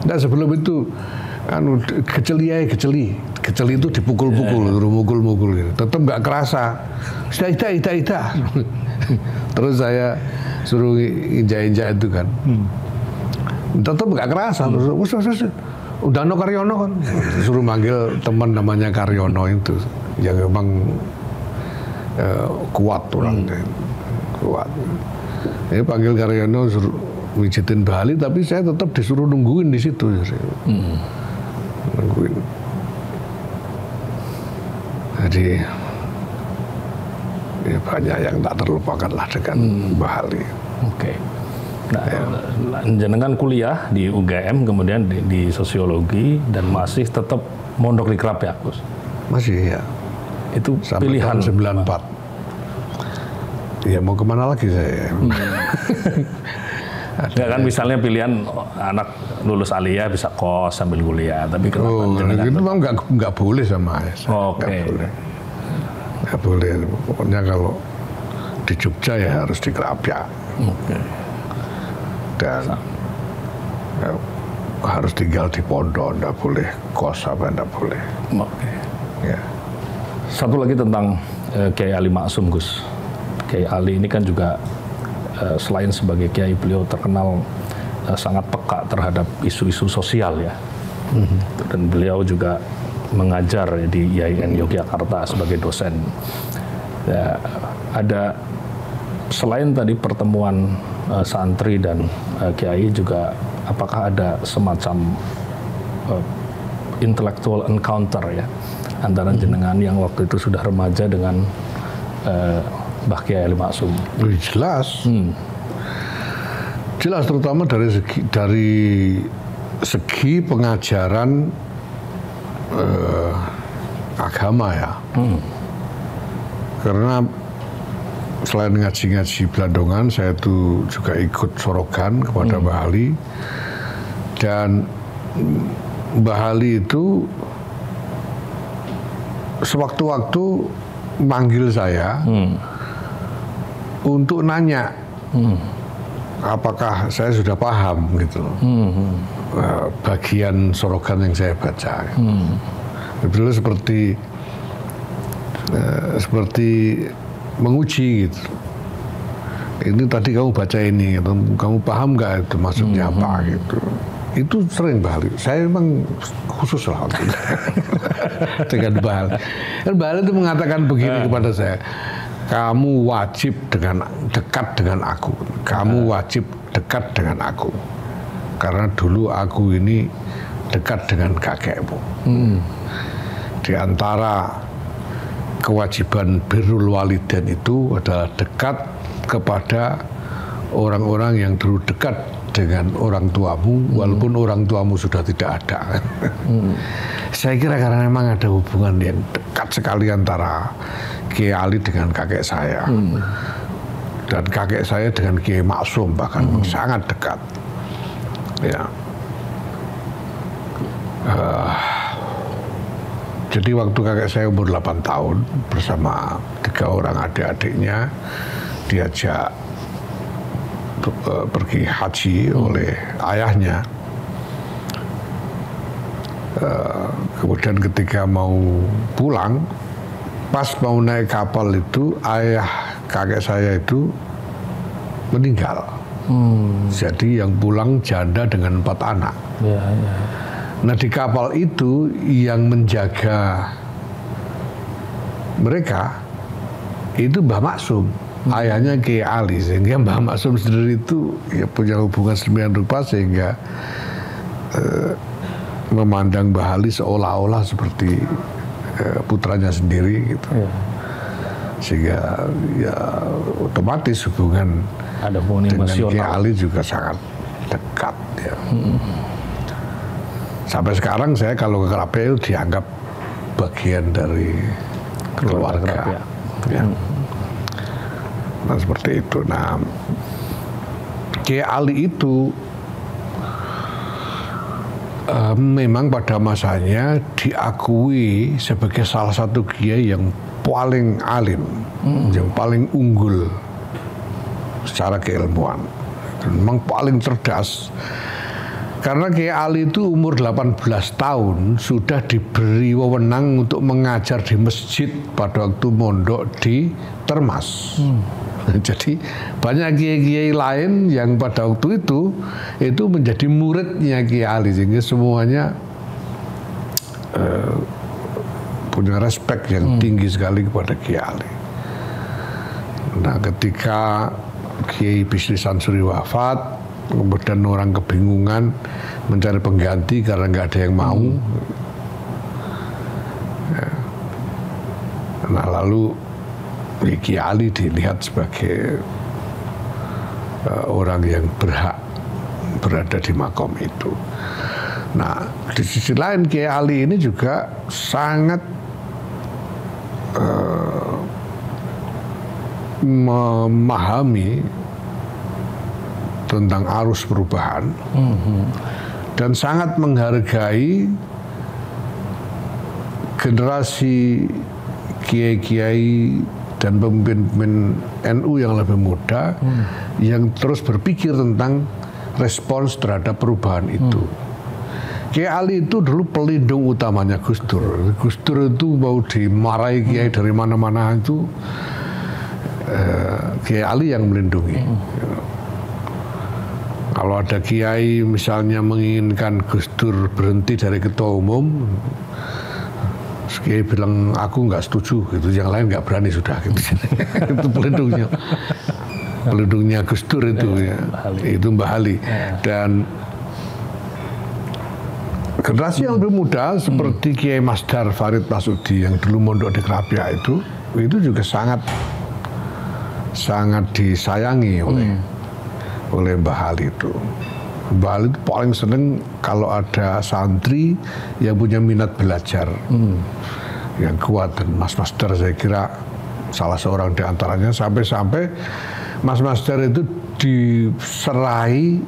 Nah sebelum itu keceli itu dipukul-pukul, mukul-mukul gitu. Tetap nggak kerasa. Tidak. Terus saya suruh injak-injak itu kan. Tetap nggak kerasa. Terus Udano Karyono kan. Suruh manggil teman namanya Karyono itu yang memang kuat orangnya. Kuat. Ini panggil Karyono suruh mijitin Mbah Ali, tapi saya tetap disuruh nungguin di situ. Nungguin. Jadi ya banyak yang tak terlupakan lah dengan Mbah Ali. Oke. Nah, jenengan kuliah di UGM, kemudian di sosiologi dan masih tetap mondok di Krapia, Gus? Masih ya. Itu sampai pilihan tahun 94. Ya mau kemana lagi saya? Nggak kan misalnya pilihan anak lulus aliyah bisa kos sambil kuliah, tapi kenapa itu memang nggak boleh sama ayah. Nggak boleh. Pokoknya kalau di Jogja ya harus di Krapia. Dan ya, harus tinggal di pondok, nggak boleh kos apa nggak boleh. Ya. Satu lagi tentang Kiai Ali Maksum, Gus. Kiai Ali ini kan juga selain sebagai kiai, beliau terkenal sangat peka terhadap isu-isu sosial ya. Dan beliau juga mengajar di IAIN Yogyakarta sebagai dosen. Ya, ada selain tadi pertemuan santri dan kiai, juga apakah ada semacam intellectual encounter ya antara jenengan yang waktu itu sudah remaja dengan Mbah Kiai Ali Maksum? Jelas. Jelas, terutama dari segi pengajaran agama ya. Karena selain ngaji-ngaji Belandongan, saya itu juga ikut sorogan kepada Mbah Ali. Dan Mbah Ali itu sewaktu-waktu manggil saya untuk nanya apakah saya sudah paham gitu bagian sorogan yang saya baca. Beliau seperti menguji gitu. Ini tadi kamu baca ini, gitu. Kamu paham nggak itu maksudnya apa gitu. Itu sering Mbah Ali. Saya memang khusus lah dengan Mbah Ali. Mbah Ali itu mengatakan begini kepada saya. Kamu wajib dekat dengan aku. Kamu wajib dekat dengan aku. Karena dulu aku ini dekat dengan kakekmu. Di antara kewajiban birrul walidain itu adalah dekat kepada orang-orang yang dulu dekat dengan orang tuamu, walaupun orang tuamu sudah tidak ada. Saya kira karena memang ada hubungan yang dekat sekali antara Kiai Ali dengan kakek saya, dan kakek saya dengan Kiai Maksum bahkan sangat dekat. Ya. Jadi waktu kakek saya umur 8 tahun bersama 3 orang adik-adiknya diajak pergi haji oleh ayahnya. Kemudian ketika mau pulang, pas mau naik kapal itu ayah kakek saya itu meninggal. Jadi yang pulang janda dengan 4 anak. Ya, ya. Nah di kapal itu yang menjaga mereka itu Mbah Maksum, ayahnya Kiai Ali, sehingga Mbah Maksum sendiri itu ya punya hubungan sedemikian rupa sehingga memandang Mbah Ali seolah-olah seperti putranya sendiri gitu. Ya. Sehingga ya otomatis hubungan Ada hubungan dengan emosional. Kiai Ali juga sangat dekat ya. Sampai sekarang saya kalau ke Kerapia itu dianggap bagian dari keluarga. Ya. Nah seperti itu. Nah Kiai Ali itu memang pada masanya diakui sebagai salah satu kiai yang paling alim, yang paling unggul secara keilmuan, dan memang paling cerdas. Karena Kiai Ali itu umur 18 tahun sudah diberi wewenang untuk mengajar di masjid pada waktu mondok di Termas. Jadi banyak kiai-kiai lain yang pada waktu itu menjadi muridnya Kiai Ali, sehingga semuanya punya respek yang tinggi sekali kepada Kiai Ali. Nah ketika Kiai Bisri Sansuri wafat, kemudian orang kebingungan mencari pengganti karena nggak ada yang mau. Ya. Nah lalu Kiai Ali dilihat sebagai orang yang berhak berada di makom itu. Nah di sisi lain Kiai Ali ini juga sangat memahami tentang arus perubahan dan sangat menghargai generasi kiai-kiai dan pemimpin NU yang lebih muda yang terus berpikir tentang respons terhadap perubahan itu. Kiai Ali itu dulu pelindung utamanya Gus Dur. Gus Dur itu mau dimarahi kiai dari mana-mana itu Kiai Ali yang melindungi. Kalau ada kiai misalnya menginginkan Gus Dur berhenti dari ketua umum, Kiai bilang aku nggak setuju, gitu. Yang lain nggak berani sudah. Gitu. Itu pelindungnya Gus Dur itu ya. Itu Mbah Ali. Dan generasi yang lebih muda seperti Kiai Masdar Farid Masudi yang dulu mondok di Kerapia itu juga sangat disayangi oleh Mbah Ali itu. Mbah Ali itu paling seneng kalau ada santri yang punya minat belajar yang kuat, dan Mas Masdar saya kira salah seorang di antaranya, sampai-sampai Mas Masdar itu diserai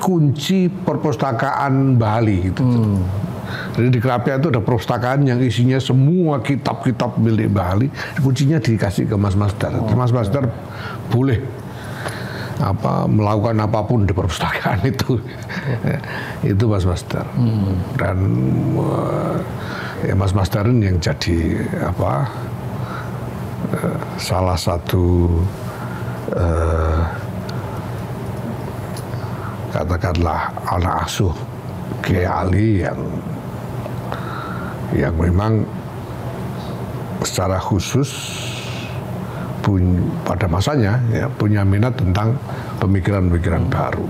kunci perpustakaan Mbah Ali gitu. Jadi di Kerapia itu ada perpustakaan yang isinya semua kitab-kitab milik Mbah Ali, kuncinya dikasih ke Mas Masdar. Mas Masdar boleh melakukan apapun di perpustakaan itu. Itu Mas Masdar. Dan ya Mas Masdar ini yang jadi salah satu katakanlah anak asuh Kiai Ali yang memang secara khusus pada masanya ya, punya minat tentang pemikiran-pemikiran baru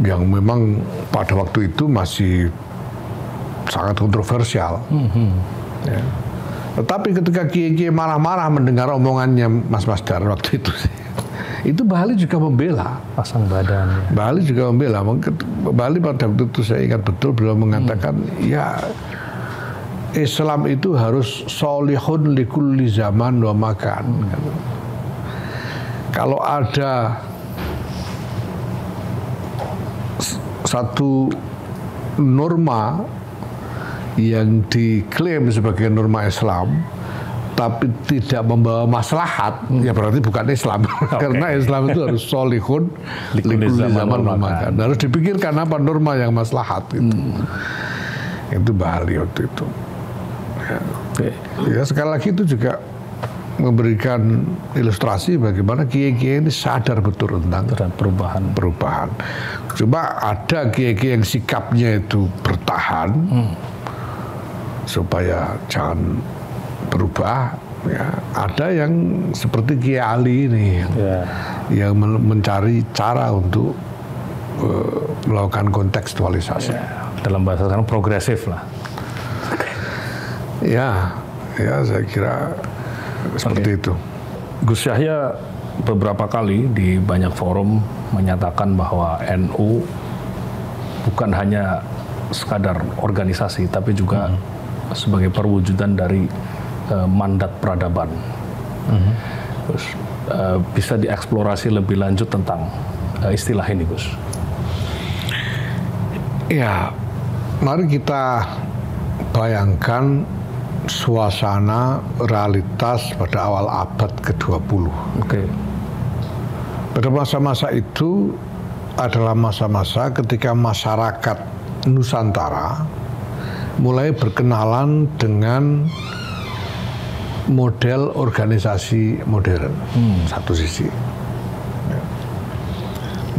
yang memang pada waktu itu masih sangat kontroversial. Ya. Tetapi ketika kiai-kiai marah-marah mendengar omongannya Mas Masdar waktu itu, Itu Bali juga membela. Pasang badan. Bali juga membela. Bali pada waktu itu saya ingat betul beliau mengatakan, ya Islam itu harus solihun likulli zaman wa makan. Kalau ada satu norma yang diklaim sebagai norma Islam tapi tidak membawa maslahat, ya berarti bukan Islam. Karena Islam itu harus solihun likulli zaman wa makan. Harus dipikirkan apa norma yang maslahat gitu. Itu Bali waktu itu. Ya sekali lagi itu juga memberikan ilustrasi bagaimana kiai-kiai ini sadar betul tentang perubahan. Cuma ada kiai-kiai yang sikapnya itu bertahan supaya jangan berubah. Ya, ada yang seperti Kiai Ali ini yang mencari cara untuk melakukan kontekstualisasi. Dalam bahasa sekarang progresif lah. Ya saya kira seperti itu. Gus Yahya beberapa kali di banyak forum menyatakan bahwa NU bukan hanya sekadar organisasi, tapi juga sebagai perwujudan dari mandat peradaban. Terus, bisa dieksplorasi lebih lanjut tentang istilah ini, Gus? Ya, mari kita bayangkan suasana realitas pada awal abad ke-20. Pada masa-masa itu adalah masa-masa ketika masyarakat Nusantara mulai berkenalan dengan model organisasi modern, satu sisi.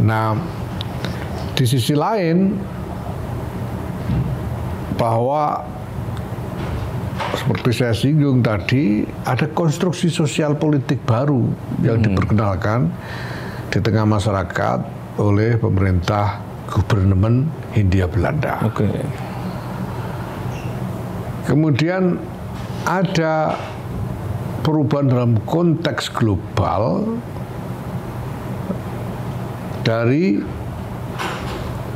Nah, di sisi lain bahwa seperti saya singgung tadi, ada konstruksi sosial politik baru yang diperkenalkan di tengah masyarakat oleh pemerintah Gubernemen Hindia Belanda. Kemudian ada perubahan dalam konteks global dari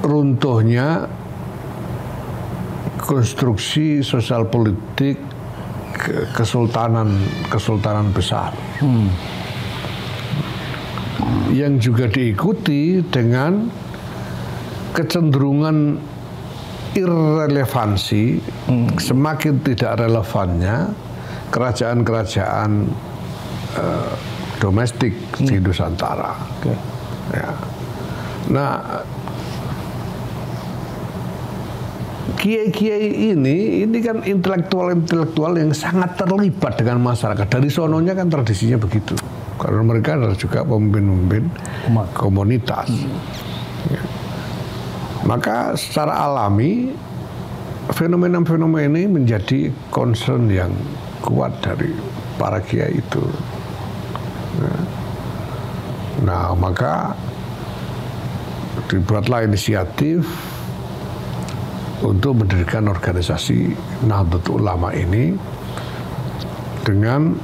runtuhnya konstruksi sosial politik kesultanan besar yang juga diikuti dengan kecenderungan irrelevansi, semakin tidak relevannya kerajaan-kerajaan domestik di Nusantara. Ya. Nah, kiai-kiai ini kan intelektual yang sangat terlibat dengan masyarakat. Dari sononya kan tradisinya begitu. Karena mereka adalah juga pemimpin-pemimpin komunitas. Ya. Maka secara alami fenomena-fenomena ini menjadi concern yang kuat dari para kiai itu. Nah, maka dibuatlah inisiatif untuk mendirikan organisasi Nahdlatul Ulama ini dengan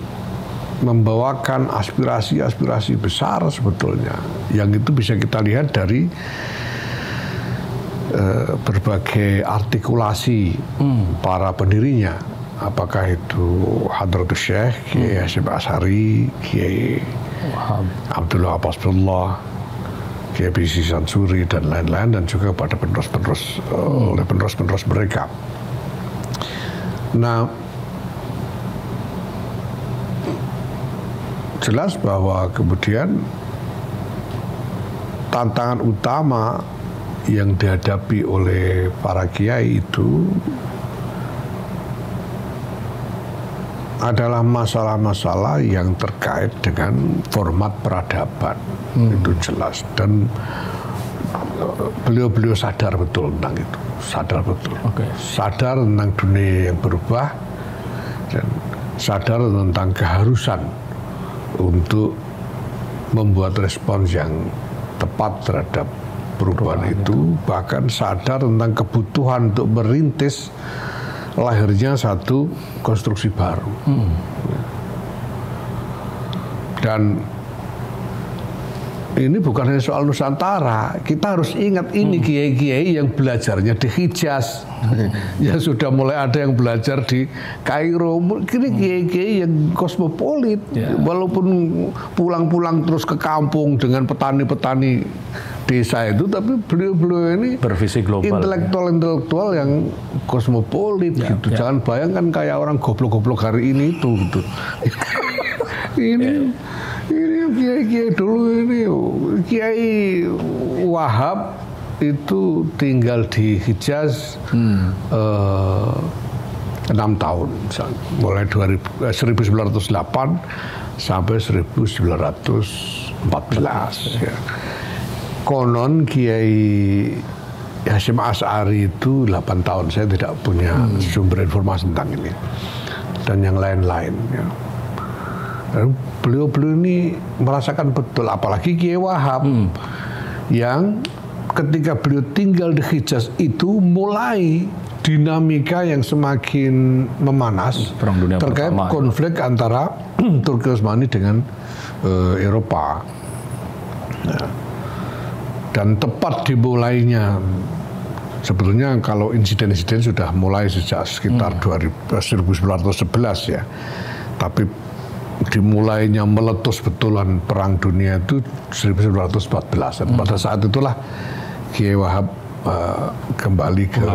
membawakan aspirasi-aspirasi besar sebetulnya, yang itu bisa kita lihat dari berbagai artikulasi para pendirinya, apakah itu Hadratus Syekh, Kiai Hasyim Asy'ari, Kiai Abdullah Abbas-Billah, Kiai Bisi Sansuri dan lain-lain, dan juga pada penerus-penerus mereka. Nah, jelas bahwa kemudian tantangan utama yang dihadapi oleh para kiai itu adalah masalah-masalah yang terkait dengan format peradaban. Itu jelas, dan beliau-beliau sadar betul tentang itu, sadar betul, sadar tentang dunia yang berubah dan sadar tentang keharusan untuk membuat respons yang tepat terhadap perubahan itu, bahkan sadar tentang kebutuhan untuk merintis lahirnya satu konstruksi baru. Dan ini bukan hanya soal Nusantara. Kita harus ingat ini kiai-kiai yang belajarnya di Hijaz, yang sudah mulai ada yang belajar di Kairo. Ini kiai-kiai yang kosmopolit, walaupun pulang-pulang terus ke kampung dengan petani-petani desa itu, tapi beliau-beliau ini bervisi global, intelektual yang kosmopolit gitu. Jangan bayangkan kayak orang goblok-goblok hari ini itu gitu. Ini kiai-kiai dulu ini, Kiai Wahab itu tinggal di Hijaz 6 tahun, mulai 1908 sampai 1914. Ya. Konon Kiai Hasyim Asy'ari itu 8 tahun, saya tidak punya sumber informasi tentang ini dan yang lain-lain. Ya. Beliau-beliau ini merasakan betul, apalagi Kiai Wahab yang ketika beliau tinggal di Hijaz itu mulai dinamika yang semakin memanas terkait konflik antara Turki Utsmani dengan Eropa. Nah, dan tepat dimulainya, sebetulnya kalau insiden-insiden sudah mulai sejak sekitar 1911 ya, tapi dimulainya meletus betulan Perang Dunia itu 1914. Dan pada saat itulah Kiai Wahab kembali ke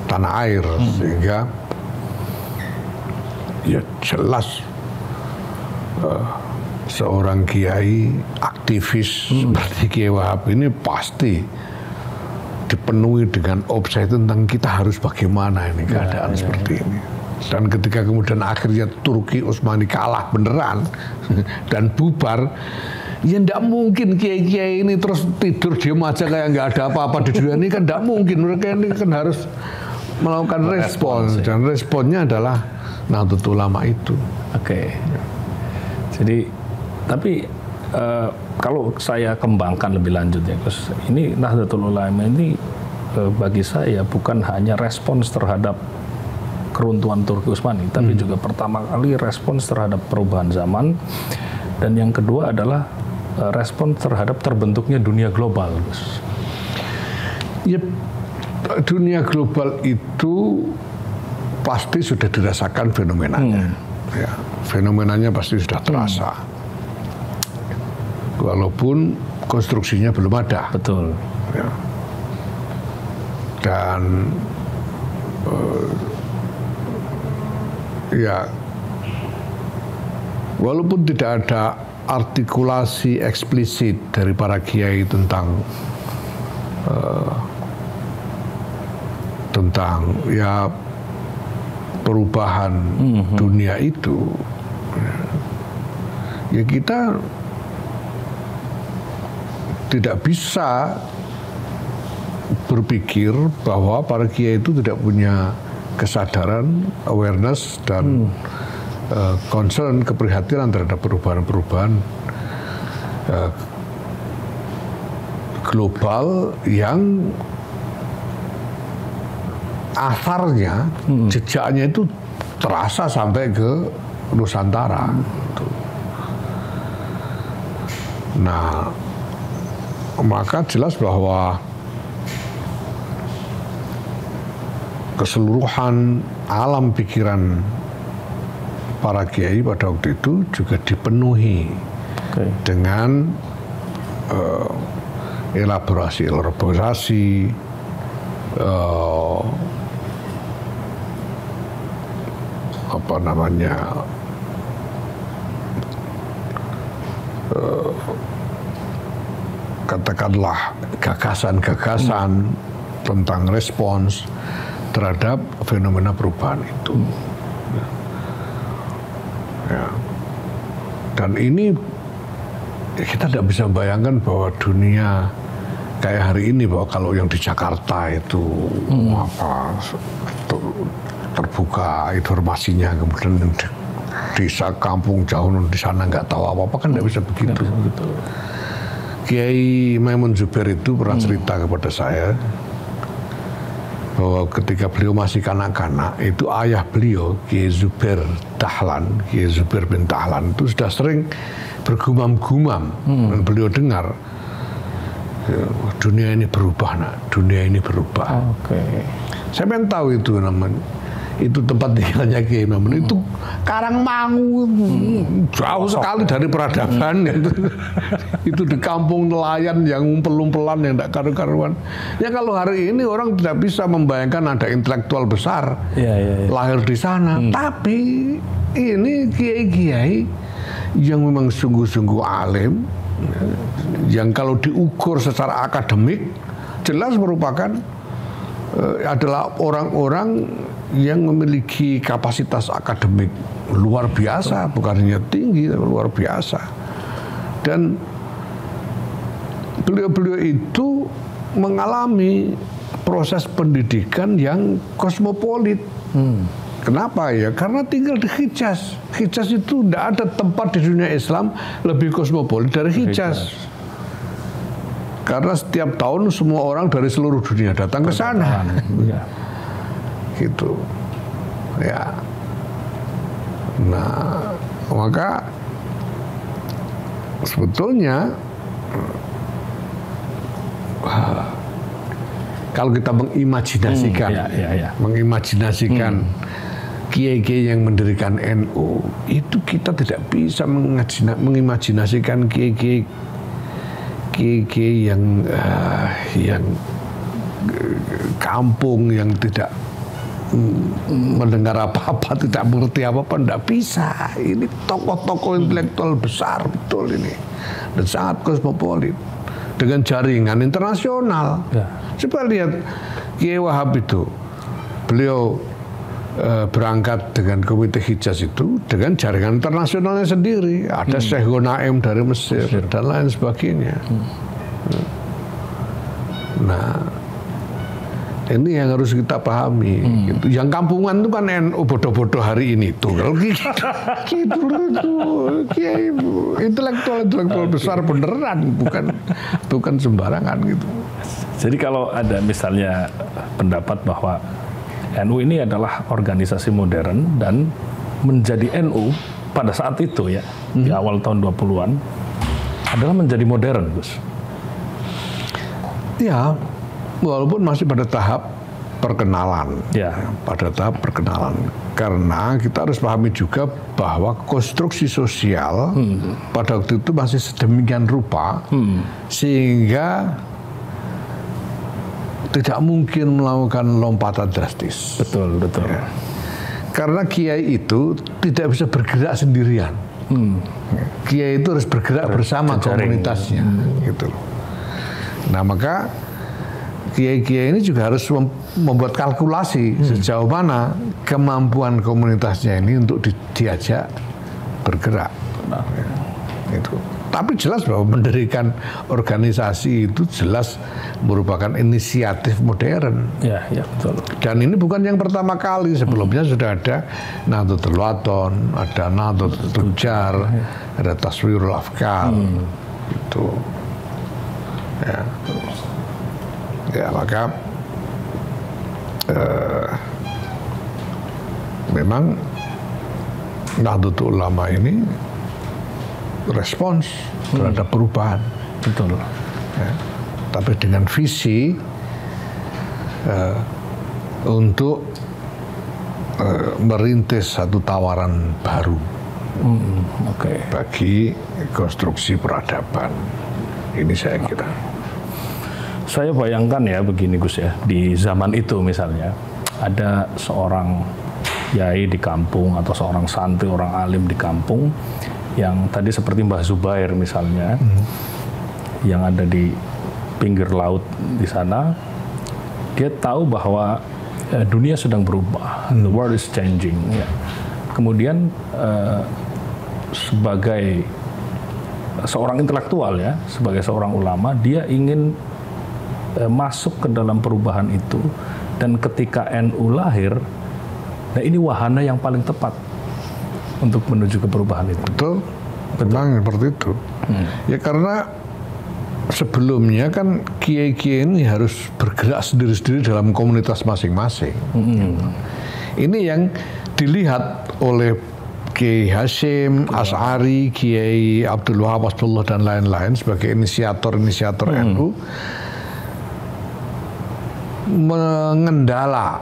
tanah air, sehingga ya jelas seorang kiai aktivis seperti Kiai Wahab ini pasti dipenuhi dengan obsesi tentang kita harus bagaimana ini keadaan seperti ini. Dan ketika kemudian akhirnya Turki Utsmani kalah beneran dan bubar, ya tidak mungkin kiai-kiai ini terus tidur diam aja kayak nggak ada apa-apa di dunia ini, kan tidak mungkin. Mereka ini kan harus melakukan respons, dan responnya adalah Nahdlatul Ulama itu. Oke. Jadi tapi kalau saya kembangkan lebih lanjut ya Gus, ini Nahdlatul Ulama ini bagi saya bukan hanya respons terhadap keruntuhan Turki Utsmani, tapi juga pertama kali respons terhadap perubahan zaman, dan yang kedua adalah respons terhadap terbentuknya dunia global. Ya, dunia global itu pasti sudah dirasakan fenomenanya. Ya, fenomenanya pasti sudah terasa. Walaupun konstruksinya belum ada. Betul. Ya. Dan ya, walaupun tidak ada artikulasi eksplisit dari para kiai tentang ya perubahan dunia itu, ya kita tidak bisa berpikir bahwa para kiai itu tidak punya kesadaran, awareness, dan concern, keprihatinan terhadap perubahan-perubahan global yang asarnya, jejaknya itu terasa sampai ke Nusantara. Nah, maka jelas bahwa keseluruhan alam pikiran para kiai pada waktu itu juga dipenuhi dengan elaborasi apa namanya, katakanlah gagasan-gagasan tentang respons terhadap fenomena perubahan itu. Ya. Dan ini kita tidak bisa bayangkan bahwa dunia kayak hari ini, bahwa kalau yang di Jakarta itu terbuka informasinya, kemudian desa kampung jauh di sana nggak tahu apa-apa, kan tidak bisa begitu. Kiai Maimun Zubair itu pernah cerita kepada saya, bahwa ketika beliau masih kanak-kanak itu ayah beliau Kiai Zubair bin Dahlan itu sudah sering bergumam-gumam dan beliau dengar dunia ini berubah dunia ini berubah. Saya pengen tahu itu namanya, itu tempat tinggalnya Kiai Mamun itu Karangmangu, jauh sekali dari peradaban itu di kampung nelayan yang umpel-umpelan yang tidak karu-karuan. Ya kalau hari ini orang tidak bisa membayangkan ada intelektual besar lahir di sana, tapi ini kiai-kiai yang memang sungguh-sungguh alim, yang kalau diukur secara akademik jelas merupakan adalah orang-orang yang memiliki kapasitas akademik luar biasa, bukan hanya tinggi tapi luar biasa. Dan beliau-beliau itu mengalami proses pendidikan yang kosmopolit. Kenapa ya? Karena tinggal di Hijaz. Hijaz itu tidak ada tempat di dunia Islam lebih kosmopolit dari Hijaz. Karena setiap tahun semua orang dari seluruh dunia datang ke sana. Gitu. Ya. Nah, maka sebetulnya kalau kita mengimajinasikan kiai-kiai yang mendirikan NU, itu kita tidak bisa mengimajinasikan kiai-kiai yang kampung yang tidak mendengar apa-apa, tidak mengerti apa-apa, tidak bisa. Ini tokoh-tokoh intelektual besar betul ini, dan sangat kosmopolit dengan jaringan internasional. Coba lihat Kiai Wahab itu, beliau berangkat dengan Komite Hijaz itu dengan jaringan internasionalnya sendiri. Ada Syekh Ghonaim dari Mesir dan lain sebagainya. Nah, ini yang harus kita pahami. Gitu. Yang kampungan itu kan NU bodoh-bodoh hari ini tuh. Kalau gitu Kiai intelektual besar beneran, bukan sembarangan gitu. Jadi kalau ada misalnya pendapat bahwa NU ini adalah organisasi modern dan menjadi NU pada saat itu ya, di awal tahun 20-an adalah menjadi modern, Gus. Ya, walaupun masih pada tahap perkenalan. Pada tahap perkenalan. Karena kita harus pahami juga bahwa konstruksi sosial pada waktu itu masih sedemikian rupa sehingga tidak mungkin melakukan lompatan drastis. Betul. Ya. Karena kiai itu tidak bisa bergerak sendirian. Kiai itu harus bergerak bersama komunitasnya. Gitu. Nah, maka kiai-kiai ini juga harus membuat kalkulasi sejauh mana kemampuan komunitasnya ini untuk diajak bergerak. Gitu. Tapi jelas bahwa mendirikan organisasi itu jelas merupakan inisiatif modern. Ya, betul. Dan ini bukan yang pertama kali. Sebelumnya sudah ada Nahdlatul Wathon, ada Nahdlatul Tujar, ada Taswirul Afkar. Gitu. Ya, maka memang Nahdlatul Ulama ini respons terhadap perubahan. Betul. Ya, tapi dengan visi untuk merintis satu tawaran baru bagi konstruksi peradaban. Ini saya kira. Saya bayangkan ya begini Gus ya, di zaman itu misalnya ada seorang yai di kampung atau seorang santri, orang alim di kampung yang tadi seperti Mbah Zubair misalnya, yang ada di pinggir laut di sana, dia tahu bahwa dunia sedang berubah, the world is changing. Ya. Kemudian sebagai seorang intelektual ya, sebagai seorang ulama, dia ingin masuk ke dalam perubahan itu, dan ketika NU lahir, nah ini wahana yang paling tepat untuk menuju ke perubahan itu. Betul. Memang seperti itu. Ya karena sebelumnya kan kiai-kiai ini harus bergerak sendiri-sendiri dalam komunitas masing-masing. Ini yang dilihat oleh Kiai Hasyim Asy'ari, Kiai Abdul Wahab Hasbullah dan lain-lain sebagai inisiator-inisiator NU mengendala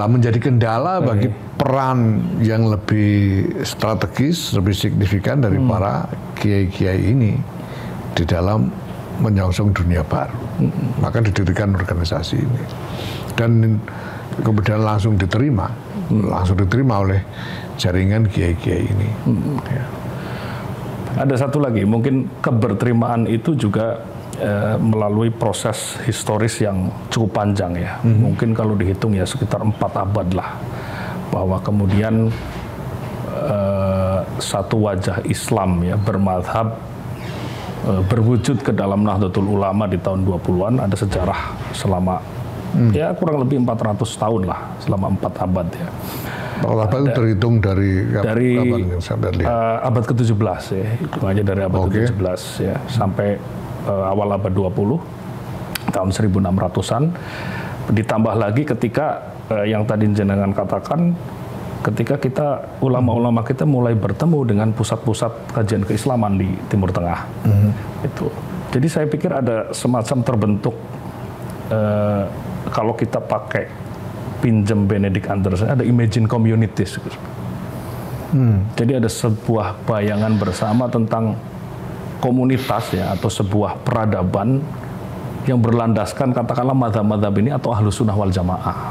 menjadi kendala bagi peran yang lebih strategis, lebih signifikan dari para kiai-kiai ini di dalam menyongsong dunia baru. Maka didirikan organisasi ini dan kemudian langsung diterima oleh jaringan kiai-kiai ini. Ya. Ada satu lagi, mungkin keberterimaan itu juga melalui proses historis yang cukup panjang ya. Mungkin kalau dihitung ya sekitar 4 abad lah, bahwa kemudian satu wajah Islam ya bermadhab berwujud ke dalam Nahdlatul Ulama di tahun 20-an, ada sejarah selama ya kurang lebih 400 tahun lah, selama 4 abad ya. Abad itu terhitung dari abad ke-17 ya, itu aja dari abad ke-17 ya sampai awal abad 20 tahun 1600-an, ditambah lagi ketika yang tadi jenengan katakan, ketika kita ulama-ulama kita mulai bertemu dengan pusat-pusat kajian keislaman di Timur Tengah. Itu. Jadi saya pikir ada semacam terbentuk kalau kita pakai pinjam Benedict Anderson, ada imagine communities. Jadi ada sebuah bayangan bersama tentang komunitas ya, atau sebuah peradaban yang berlandaskan katakanlah mazhab-mazhab ini atau Ahlus Sunnah wal Jamaah.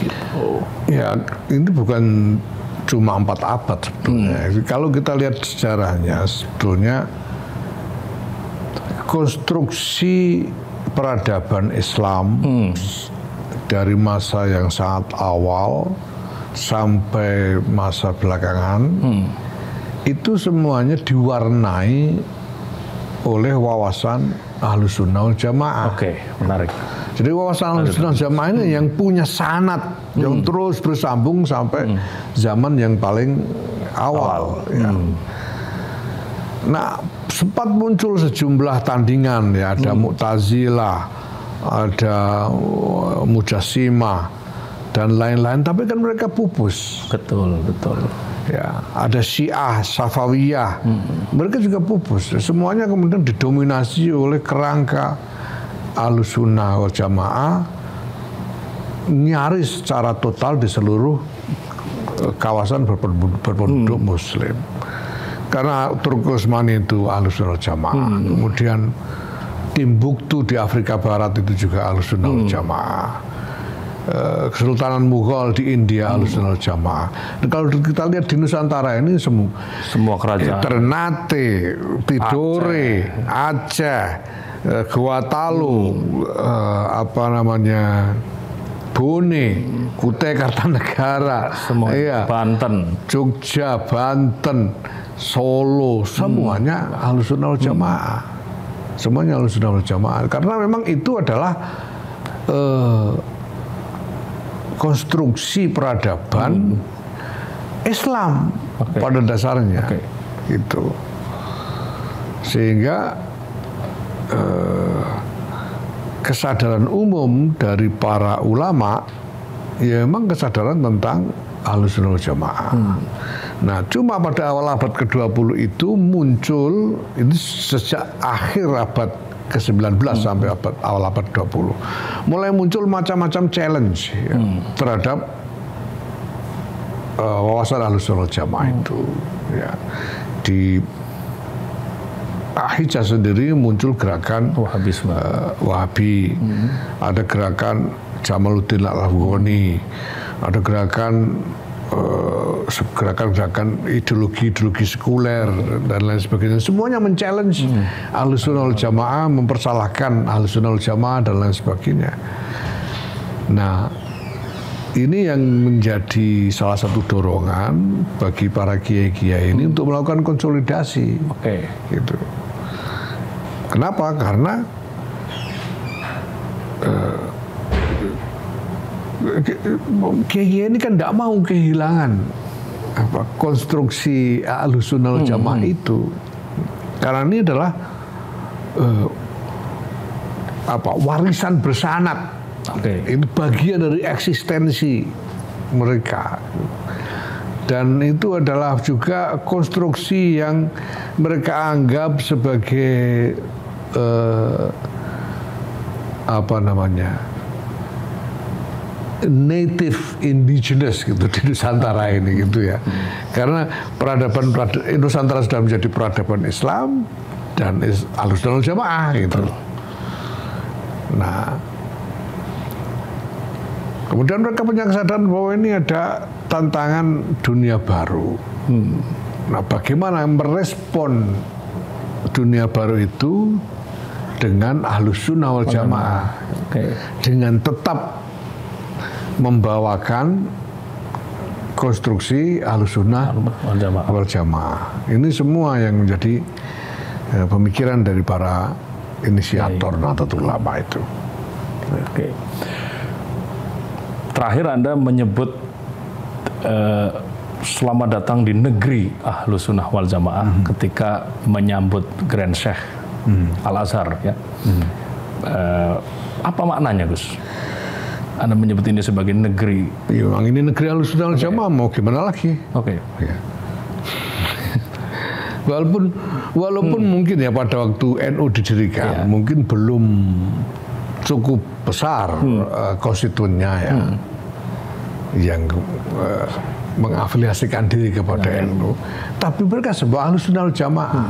Gitu. Ya, ini bukan cuma 4 abad sebetulnya. Kalau kita lihat sejarahnya, sebetulnya konstruksi peradaban Islam dari masa yang sangat awal sampai masa belakangan itu semuanya diwarnai oleh wawasan Ahlus Sunnah wal Jamaah. Oke, menarik. Jadi wawasan Ahlus Sunnah wal Jamaah ini yang punya sanad yang terus bersambung sampai zaman yang paling awal. Ya. Nah, sempat muncul sejumlah tandingan ya, ada Mu'tazilah, ada Mujassimah dan lain-lain, tapi kan mereka pupus. Betul. Ya, ada Syiah, Safawiyah, mereka juga pupus. Semuanya kemudian didominasi oleh kerangka Ahlus Sunnah wal Jamaah nyaris secara total di seluruh kawasan berpenduduk Muslim. Karena Turki Utsmani itu Ahlus Sunnah wal Jamaah, kemudian Timbuktu di Afrika Barat itu juga Ahlus Sunnah wal Jamaah. Kesultanan Mughal di India Ahlus Sunnah wal Jamaah. Dan kalau kita lihat di Nusantara ini semua kerajaan, Ternate, Tidore, Aceh, Gorontalo, Bone, Kutai Kartanegara, semua, Banten, Jogja, Banten, Solo, semuanya Ahlus Sunnah wal Jamaah. Semuanya Ahlus Sunnah wal Jamaah. Karena memang itu adalah konstruksi peradaban Islam pada dasarnya. Gitu. Sehingga kesadaran umum dari para ulama ya memang kesadaran tentang Ahlus Sunnah wal Jamaah. Nah, cuma pada awal abad ke-20 itu muncul, ini sejak akhir abad ke-19 sampai awal abad 20. Mulai muncul macam-macam challenge ya, terhadap wawasan Ahlus Sunnah wal Jamaah itu. Ya. Di Hijaz sendiri muncul gerakan Wahabi, ada gerakan Jamaluddin Al-Afghani, ada gerakan ideologi sekuler dan lain sebagainya. Semuanya men-challenge Ahlus Sunnah wal Jamaah, mempersalahkan Ahlus Sunnah wal Jamaah dan lain sebagainya. Nah, ini yang menjadi salah satu dorongan bagi para kiai-kiai ini untuk melakukan konsolidasi. Gitu. Kenapa? Karena kiai ini kan tidak mau kehilangan konstruksi Ahlus Sunnah wal Jamaah itu, karena ini adalah warisan bersanad. Itu bagian dari eksistensi mereka. Dan itu adalah juga konstruksi yang mereka anggap sebagai native indigenous gitu di Nusantara ini gitu ya. Karena peradaban Nusantara sudah menjadi peradaban Islam dan Ahlussunnah wal Jamaah gitu. Nah, kemudian mereka punya kesadaran bahwa ini ada tantangan dunia baru. Nah, bagaimana merespon dunia baru itu dengan Ahlussunnah wal Jamaah, dengan tetap membawakan konstruksi Ahlussunnah wal Jamaah. Ini semua yang menjadi pemikiran dari para inisiator Nahdlatul Ulama itu. Terakhir Anda menyebut selamat datang di negeri Ahlussunnah wal Jamaah ketika menyambut Grand Sheikh Al-Azhar ya. Apa maknanya, Gus? Anda menyebut ini sebagai negeri. Ya, memang ini negeri Ahlussunnah wal Jamaah, mau gimana lagi? Ya. Walaupun mungkin ya pada waktu NU didirikan, mungkin belum cukup besar konstituennya ya, yang mengafiliasikan diri kepada NU. Tapi mereka sebuah Ahlussunnah wal Jamaah.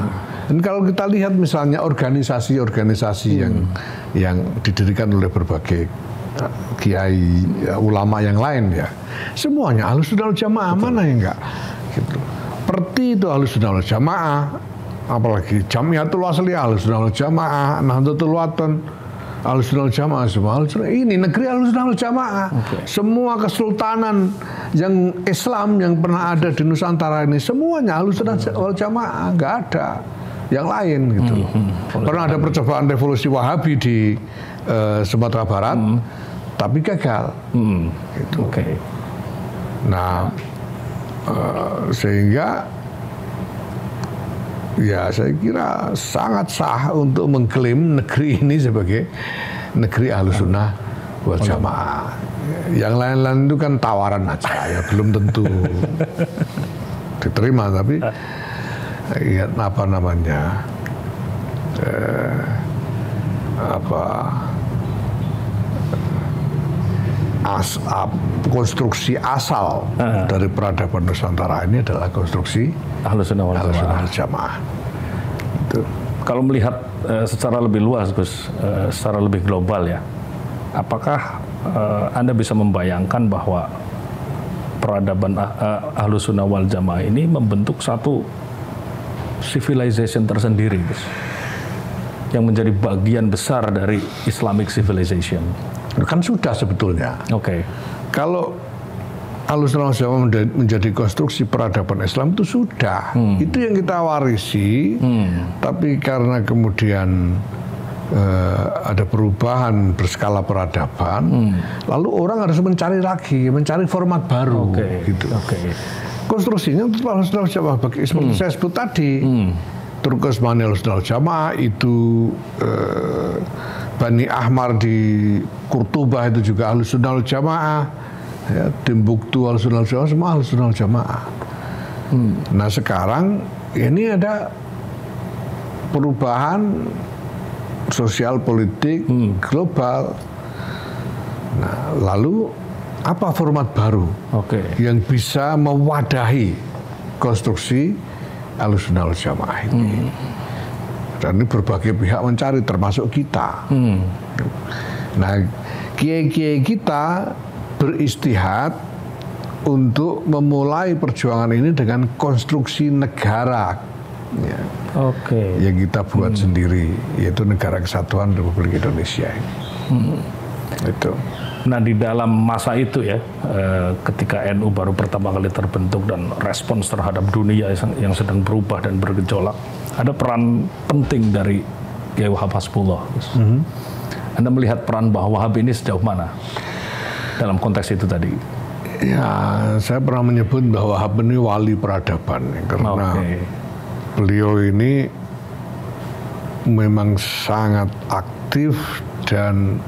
Dan kalau kita lihat misalnya organisasi-organisasi yang didirikan oleh berbagai kiai ulama yang lain ya, semuanya Ahlussunnah wal Jamaah. Mana yang enggak gitu. Seperti itu Ahlussunnah wal Jamaah, apalagi Jamiatul Wasliyah Ahlussunnah wal Jamaah, Nahdlatul Wathon Ahlussunnah wal Jamaah, semua ini negeri Ahlussunnah wal Jamaah. Semua kesultanan yang Islam yang pernah ada di Nusantara ini semuanya Ahlussunnah wal Jamaah, enggak ada yang lain gitu. Pernah ada percobaan revolusi Wahabi di Sumatera Barat, tapi gagal. Gitu. Nah, sehingga ya saya kira sangat sah untuk mengklaim negeri ini sebagai negeri Ahlussunnah wal Jamaah. Yang lain-lain itu kan tawaran aja ya, belum tentu diterima, tapi ya, konstruksi asal dari peradaban Nusantara ini adalah konstruksi Ahlussunnah wal Jamaah. Kalau melihat secara lebih luas, Gus, secara lebih global ya, apakah Anda bisa membayangkan bahwa peradaban Ahlussunnah wal Jamaah ini membentuk satu civilization tersendiri, Gus, yang menjadi bagian besar dari Islamic civilization? Kan sudah sebetulnya. Kalau Ahlussunnah wal Jamaah menjadi konstruksi peradaban Islam itu sudah. Itu yang kita warisi. Tapi karena kemudian ada perubahan berskala peradaban, lalu orang harus mencari lagi, mencari format baru. Gitu. Konstruksinya itu Ahlussunnah wal Jamaah. Seperti saya sebut tadi, Turkosmani Ahlussunnah wal Jamaah, itu Bani Ahmar di Kurtubah itu juga Ahlussunnah wal Jamaah, ya, Timbuktu Ahlussunnah wal Jamaah, semua Ahlussunnah wal Jamaah. Nah sekarang ini ada perubahan sosial politik global. Nah lalu apa format baru yang bisa mewadahi konstruksi Ahlussunnah wal Jamaah ini? Dan ini berbagai pihak mencari, termasuk kita. Nah, kiai-kiai kita beristihad untuk memulai perjuangan ini dengan konstruksi negara, ya, yang kita buat sendiri, yaitu Negara Kesatuan Republik Indonesia ini. Itu. Nah, di dalam masa itu ya, ketika NU baru pertama kali terbentuk dan respons terhadap dunia yang sedang berubah dan bergejolak, ada peran penting dari Kiai Wahab Hasbullah. Anda melihat peran Mbah Wahab ini sejauh mana dalam konteks itu tadi? Ya, saya pernah menyebut bahwa Wahab ini wali peradaban, karena beliau ini memang sangat aktif dan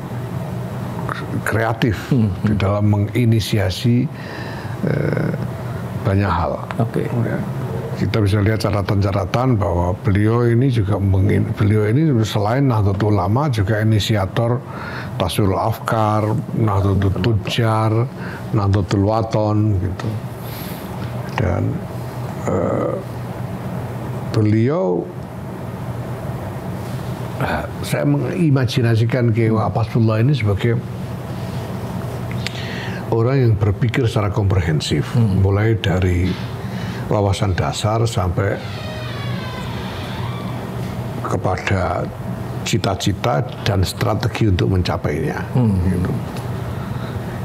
kreatif di dalam menginisiasi banyak hal. Ya. Kita bisa lihat catatan-catatan bahwa beliau ini selain Nahdlatul Ulama juga inisiator Tasawwurul Afkar, Nahdlatul Tujar, Nahdlatul Wathon gitu. Dan beliau, saya mengimajinasikan Kiai Wahab Hasbullah ini sebagai orang yang berpikir secara komprehensif, mulai dari wawasan dasar sampai kepada cita-cita dan strategi untuk mencapainya. Gitu.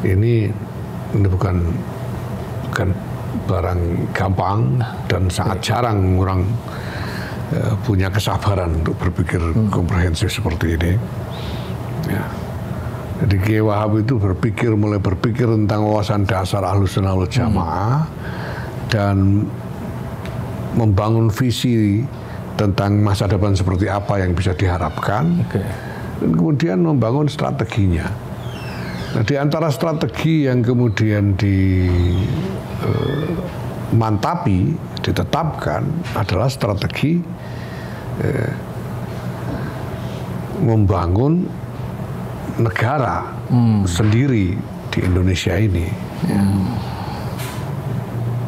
Ini bukan barang gampang dan sangat jarang orang punya kesabaran untuk berpikir komprehensif seperti ini. Ya. Jadi Kiai Wahab itu mulai berpikir tentang wawasan dasar Ahlussunnah wal Jamaah dan membangun visi tentang masa depan seperti apa yang bisa diharapkan, dan kemudian membangun strateginya. Nah, di antara strategi yang kemudian ditetapkan adalah strategi membangun negara sendiri di Indonesia ini.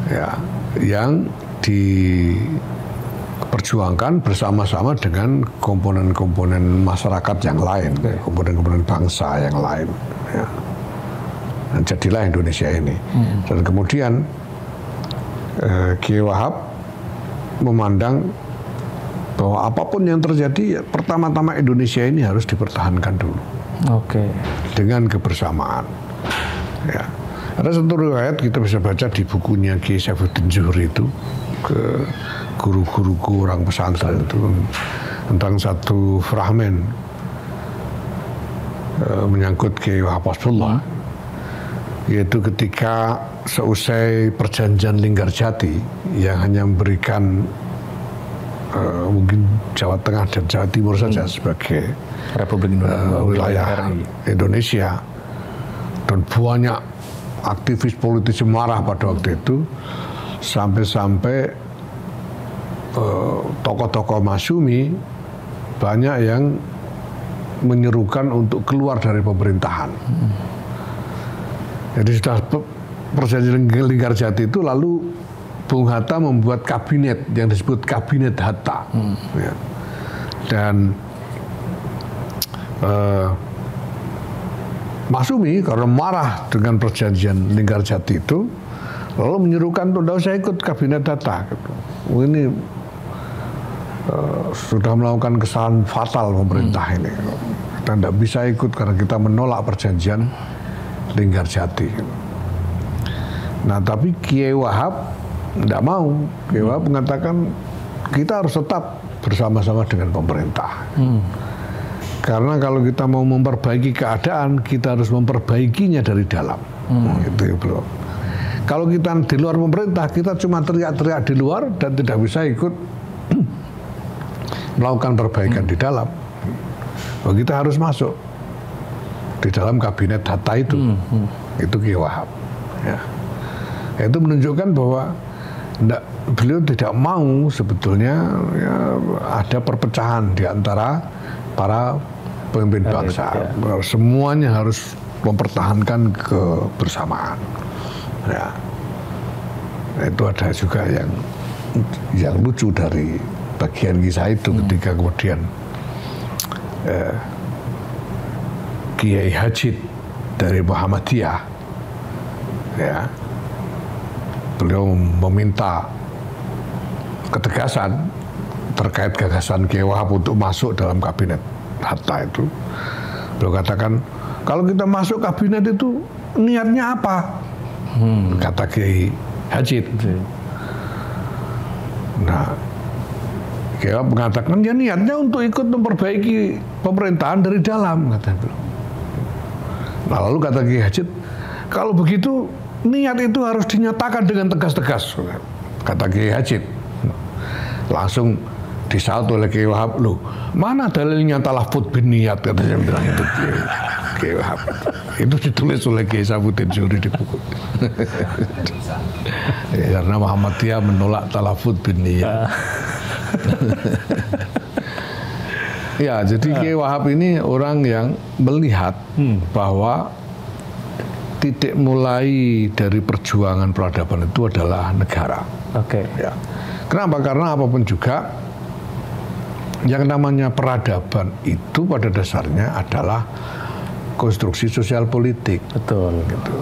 Ya, yang diperjuangkan bersama-sama dengan komponen-komponen masyarakat yang lain, komponen-komponen bangsa yang lain. Ya. Dan jadilah Indonesia ini. Dan kemudian Kiai Wahab memandang bahwa apapun yang terjadi, pertama-tama Indonesia ini harus dipertahankan dulu. Dengan kebersamaan. Ya. Ada satu riwayat kita bisa baca di bukunya Kiai Saifuddin Zuhri itu, ke guru-guruku orang pesantren itu, tentang satu fragmen menyangkut Kiai Wahab Hasbullah, yaitu ketika seusai perjanjian Linggarjati yang hanya memberikan mungkin Jawa Tengah dan Jawa Timur saja sebagai Republik Indonesia, wilayah Indonesia, dan banyak aktivis politisi marah pada waktu itu, sampai-sampai tokoh-tokoh Masyumi banyak yang menyerukan untuk keluar dari pemerintahan. Jadi sudah perjanjian Linggarjati itu, lalu Bung Hatta membuat kabinet yang disebut Kabinet Hatta. Ya. Dan Masyumi karena marah dengan perjanjian Linggarjati itu, lalu menyerukan tidak usah ikut Kabinet Hatta. Ini sudah melakukan kesalahan fatal pemerintah ini. Kita tidak bisa ikut karena kita menolak perjanjian Linggarjati. Nah, tapi Kiai Wahab tidak mau. Kiai Wahab mengatakan kita harus tetap bersama-sama dengan pemerintah. Karena kalau kita mau memperbaiki keadaan, kita harus memperbaikinya dari dalam. Itu bro. Kalau kita di luar pemerintah, kita cuma teriak-teriak di luar dan tidak bisa ikut melakukan perbaikan di dalam. Kita harus masuk di dalam Kabinet Hatta itu. Itu Kiai Wahab. Ya. Itu menunjukkan bahwa beliau tidak mau sebetulnya ya, ada perpecahan di antara para pemimpin bangsa. Semuanya harus mempertahankan kebersamaan. Ya. Itu ada juga yang lucu dari bagian kisah itu, ketika kemudian Kiai Hajid dari Muhammadiyah, ya, beliau meminta ketegasan terkait gagasan Kiai Wahab untuk masuk dalam Kabinet Hatta itu. Beliau katakan, kalau kita masuk kabinet itu niatnya apa? Kata Kiai Hajid. Nah, Kiai Wahab mengatakan, ya niatnya untuk ikut memperbaiki pemerintahan dari dalam, kata beliau. Nah, lalu kata Kiai Hajid, kalau begitu niat itu harus dinyatakan dengan tegas-tegas, kata Kiai Hajid. Langsung disaut oleh Kiai Wahab, loh mana dalilnya talafut bin niyat, katanya bilang itu Kiai Wahab. Itu ditulis oleh Kiai Safuddin Zuhri di buku. Karena Muhammadiyah menolak talafut bin niyat. Ya, jadi Kiai Wahab ini orang yang melihat bahwa titik mulai dari perjuangan peradaban itu adalah negara. Oke. Ya. Kenapa? Karena apapun juga yang namanya peradaban itu pada dasarnya adalah konstruksi sosial politik. Betul. Gitu.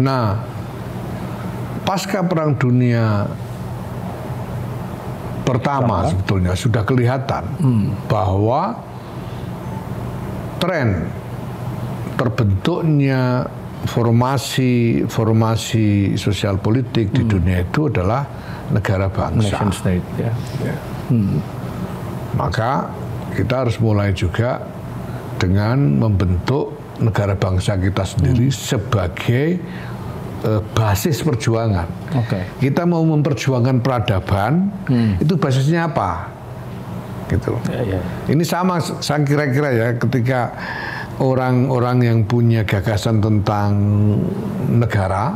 Nah, pasca Perang Dunia Pertama sebetulnya sudah kelihatan bahwa tren terbentuknya formasi sosial politik di dunia itu adalah negara bangsa. Nation state, ya. Maka kita harus mulai juga dengan membentuk negara bangsa kita sendiri sebagai basis perjuangan. Kita mau memperjuangkan peradaban, itu basisnya apa? Gitu. Ini sama, saya kira-kira ya, ketika orang-orang yang punya gagasan tentang negara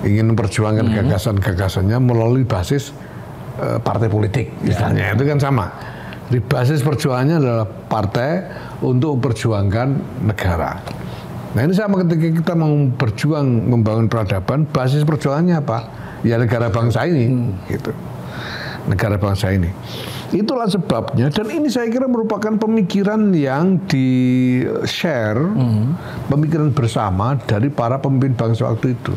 ingin memperjuangkan gagasan-gagasannya melalui basis partai politik, misalnya, itu kan sama. Di basis perjuangannya adalah partai untuk memperjuangkan negara. Nah ini sama ketika kita mau berjuang membangun peradaban, basis perjuangannya apa? Ya negara bangsa ini, gitu. Negara bangsa ini. Itulah sebabnya, dan ini saya kira merupakan pemikiran yang di-share, pemikiran bersama dari para pemimpin bangsa waktu itu.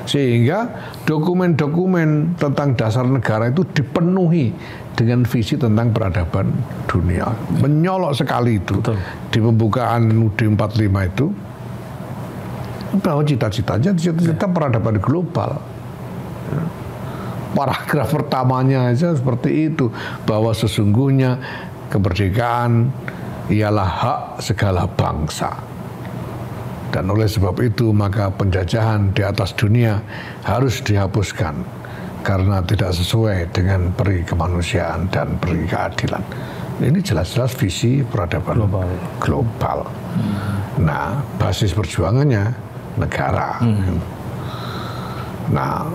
Sehingga dokumen-dokumen tentang dasar negara itu dipenuhi dengan visi tentang peradaban dunia. Menyolok sekali itu. Betul. Di pembukaan UUD 45 itu, bahwa cita-cita peradaban global. Paragraf pertamanya aja seperti itu, bahwa sesungguhnya kemerdekaan ialah hak segala bangsa. Dan oleh sebab itu maka penjajahan di atas dunia harus dihapuskan karena tidak sesuai dengan peri kemanusiaan dan peri keadilan. Ini jelas-jelas visi peradaban global. Nah, basis perjuangannya negara. Nah,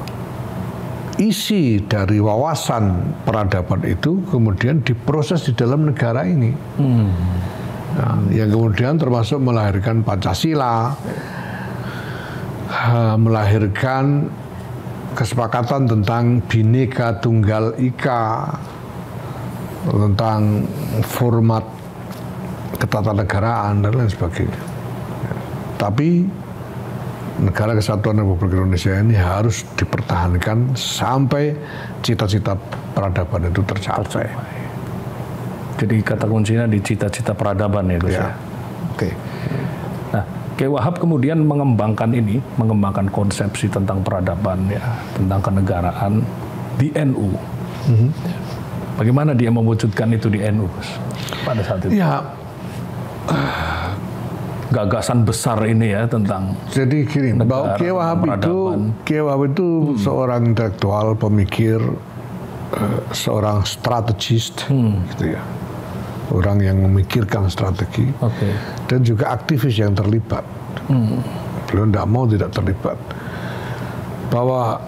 isi dari wawasan peradaban itu kemudian diproses di dalam negara ini. Nah, yang kemudian termasuk melahirkan Pancasila, melahirkan kesepakatan tentang Bhinneka Tunggal Ika, tentang format ketatanegaraan dan lain sebagainya. Tapi Negara Kesatuan Republik Indonesia ini harus dipertahankan sampai cita-cita peradaban itu tercapai. Jadi kata kuncinya di cita-cita peradaban ya, Gus. Oke. Nah, Kiai Wahab kemudian mengembangkan konsepsi tentang peradaban ya, tentang kenegaraan di NU. Bagaimana dia mewujudkan itu di NU, Gus, pada saat itu? Ya, gagasan besar ini ya tentang. Jadi gini, bahwa Kiai Wahab itu seorang intelektual, pemikir, seorang strategis, gitu ya. Orang yang memikirkan strategi, dan juga aktivis yang terlibat. Beliau tidak mau tidak terlibat. Bahwa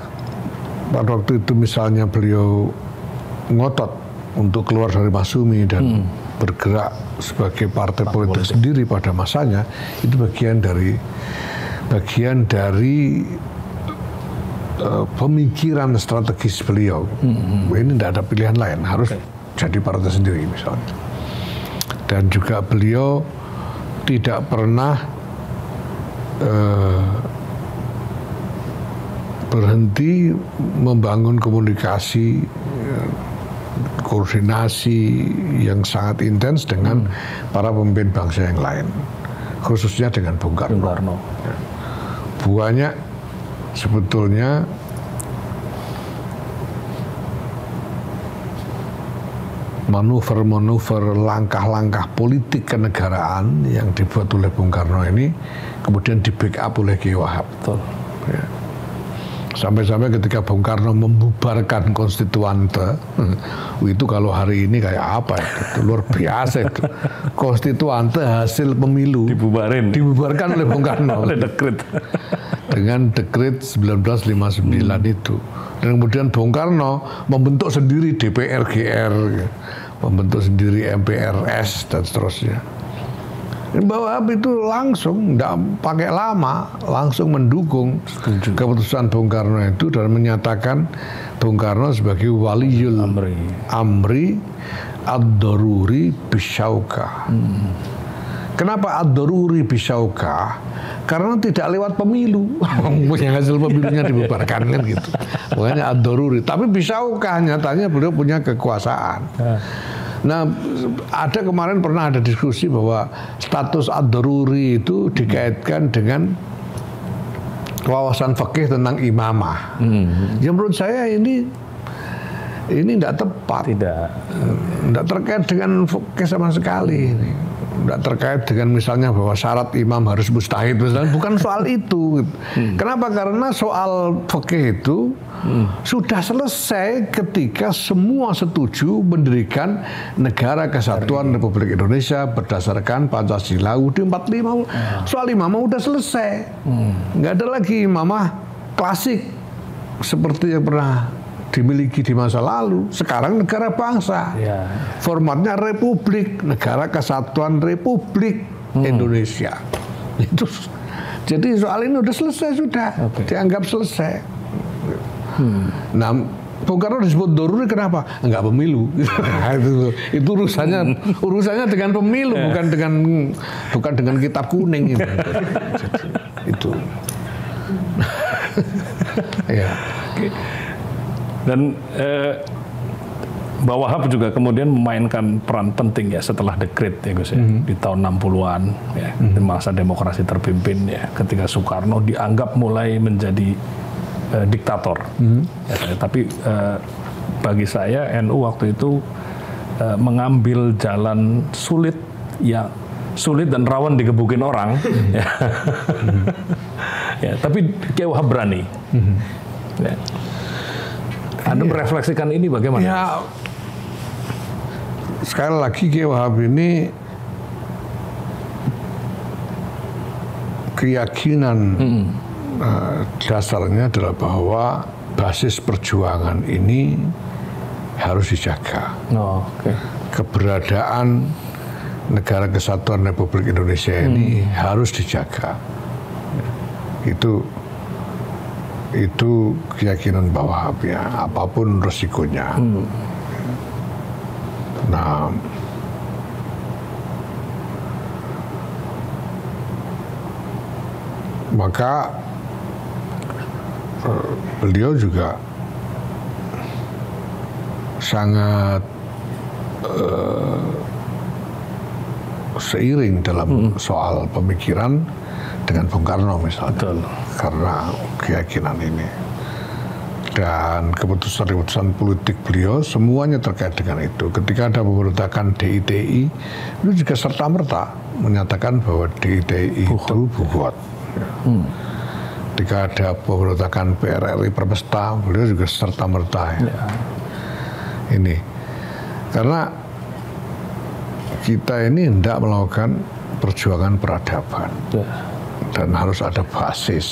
pada waktu itu misalnya beliau ngotot untuk keluar dari Masyumi dan bergerak sebagai partai politik sendiri pada masanya, itu bagian dari pemikiran strategis beliau. Ini tidak ada pilihan lain, harus jadi partai sendiri misalnya. Dan juga beliau tidak pernah berhenti membangun komunikasi, koordinasi yang sangat intens dengan para pemimpin bangsa yang lain, khususnya dengan Bung Karno. Banyak sebetulnya manuver-manuver, langkah-langkah politik kenegaraan yang dibuat oleh Bung Karno ini kemudian di backup oleh Kiai Wahab. Betul. Ya. Sampai-sampai ketika Bung Karno membubarkan konstituante, itu kalau hari ini kayak apa itu luar biasa itu. Konstituante hasil pemilu dibubarkan oleh Bung Karno oleh dekret. Dengan dekret 1959 itu. Dan kemudian Bung Karno membentuk sendiri DPR GR, membentuk sendiri MPRS dan seterusnya. Bahwa itu langsung, tidak pakai lama, langsung mendukung keputusan Bung Karno itu dan menyatakan Bung Karno sebagai waliyul amri ad-daruri bisyauka. Kenapa ad-daruri bisyauka? Karena tidak lewat pemilu, yang hasil pemilunya dibubarkan kan gitu. Makanya ad-daruri. Tapi bisyauka nyatanya beliau punya kekuasaan. Nah, kemarin pernah ada diskusi bahwa status ad-daruri itu dikaitkan dengan wawasan fikih tentang imamah. Ya menurut saya ini tidak tepat. Tidak terkait dengan fikih sama sekali. Tidak terkait dengan misalnya bahwa syarat imam harus mustahid, misalnya. Bukan soal itu. Kenapa? Karena soal fikih itu sudah selesai ketika semua setuju mendirikan Negara Kesatuan Republik Indonesia berdasarkan Pancasila UUD 45. Soal imamah udah selesai. Nggak ada lagi imamah klasik seperti yang pernah dimiliki di masa lalu. Sekarang negara bangsa. Formatnya republik, Negara Kesatuan Republik Indonesia. Itu. Jadi soal ini udah selesai sudah. Dianggap selesai. Nah, Bung Karno disebut daruri kenapa? Enggak pemilu. Itu urusannya dengan pemilu, bukan dengan kitab kuning itu. Itu. Ya. Dan Mbak Wahab juga kemudian memainkan peran penting ya setelah dekret ya Gus ya, di tahun 60-an ya, di masa demokrasi terpimpin ya, ketika Soekarno dianggap mulai menjadi diktator. Ya, tapi bagi saya NU waktu itu mengambil jalan sulit dan rawan digebukin orang. Ya, tapi Kiai Wahab berani. Ya. Anda merefleksikan ini bagaimana? Ya, sekali lagi Kiai Wahab ini keyakinan dasarnya adalah bahwa basis perjuangan ini harus dijaga. Keberadaan Negara Kesatuan Republik Indonesia ini harus dijaga. Itu keyakinan Mbak Wahab ya, apapun resikonya. Nah, maka beliau juga sangat seiring dalam soal pemikiran dengan Bung Karno misalnya. Karena keyakinan ini. Dan keputusan-keputusan politik beliau semuanya terkait dengan itu. Ketika ada pemberontakan DITI, itu juga serta-merta menyatakan bahwa DITI itu bugot. Ketika ada pemberontakan PRRI Perpesta, beliau juga serta-merta ini. Karena kita ini hendak melakukan perjuangan peradaban. Dan harus ada basis.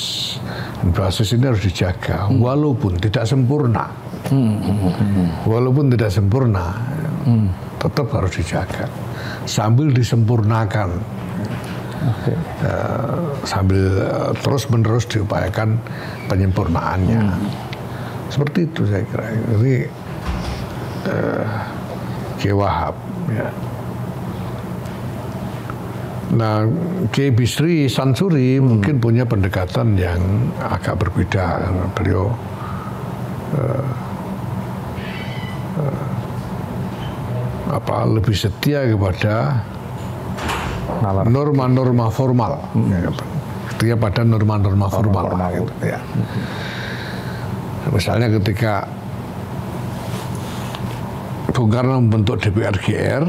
Dan basis ini harus dijaga, walaupun tidak sempurna. Walaupun tidak sempurna, tetap harus dijaga. Sambil disempurnakan. Sambil terus-menerus diupayakan penyempurnaannya. Seperti itu saya kira. Jadi Kiai Wahab ya. Nah, Kiai Bisri Sansuri mungkin punya pendekatan yang agak berbeda. Beliau lebih setia kepada norma-norma formal. Setia pada norma-norma formal. Gitu, ya. Misalnya ketika Bung Karno membentuk DPR GR,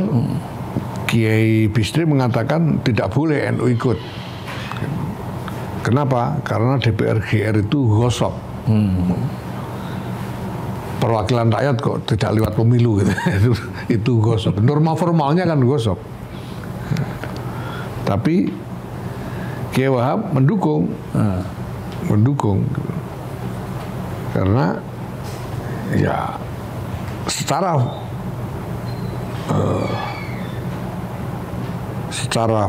Kiai Bisri mengatakan tidak boleh NU ikut. Kenapa? Karena DPR GR itu gosok. Perwakilan rakyat kok tidak lewat pemilu gitu. Itu gosok. Norma formalnya kan gosok. Tapi Kiai Wahab mendukung, karena ya secara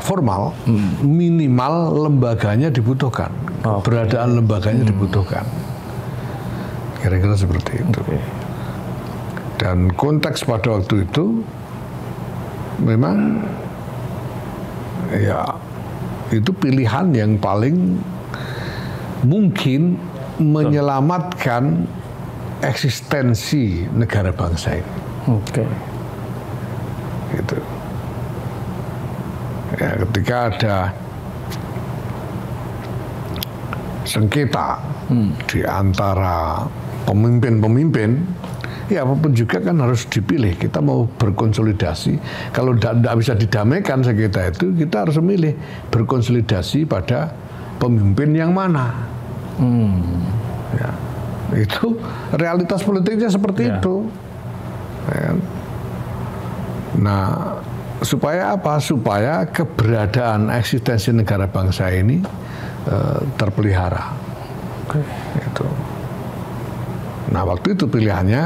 formal minimal lembaganya dibutuhkan, keberadaan lembaganya dibutuhkan. Kira-kira seperti itu. Dan konteks pada waktu itu memang ya itu pilihan yang paling mungkin menyelamatkan eksistensi negara bangsa ini. Gitu. Ya, ketika ada sengketa di antara pemimpin-pemimpin, ya apapun juga kan harus dipilih. Kita mau berkonsolidasi. Kalau tidak bisa didamaikan sengketa itu, kita harus memilih berkonsolidasi pada pemimpin yang mana. Ya, itu realitas politiknya seperti itu. Ya. Nah, supaya apa? Supaya keberadaan eksistensi negara bangsa ini terpelihara. Itu. Nah, waktu itu pilihannya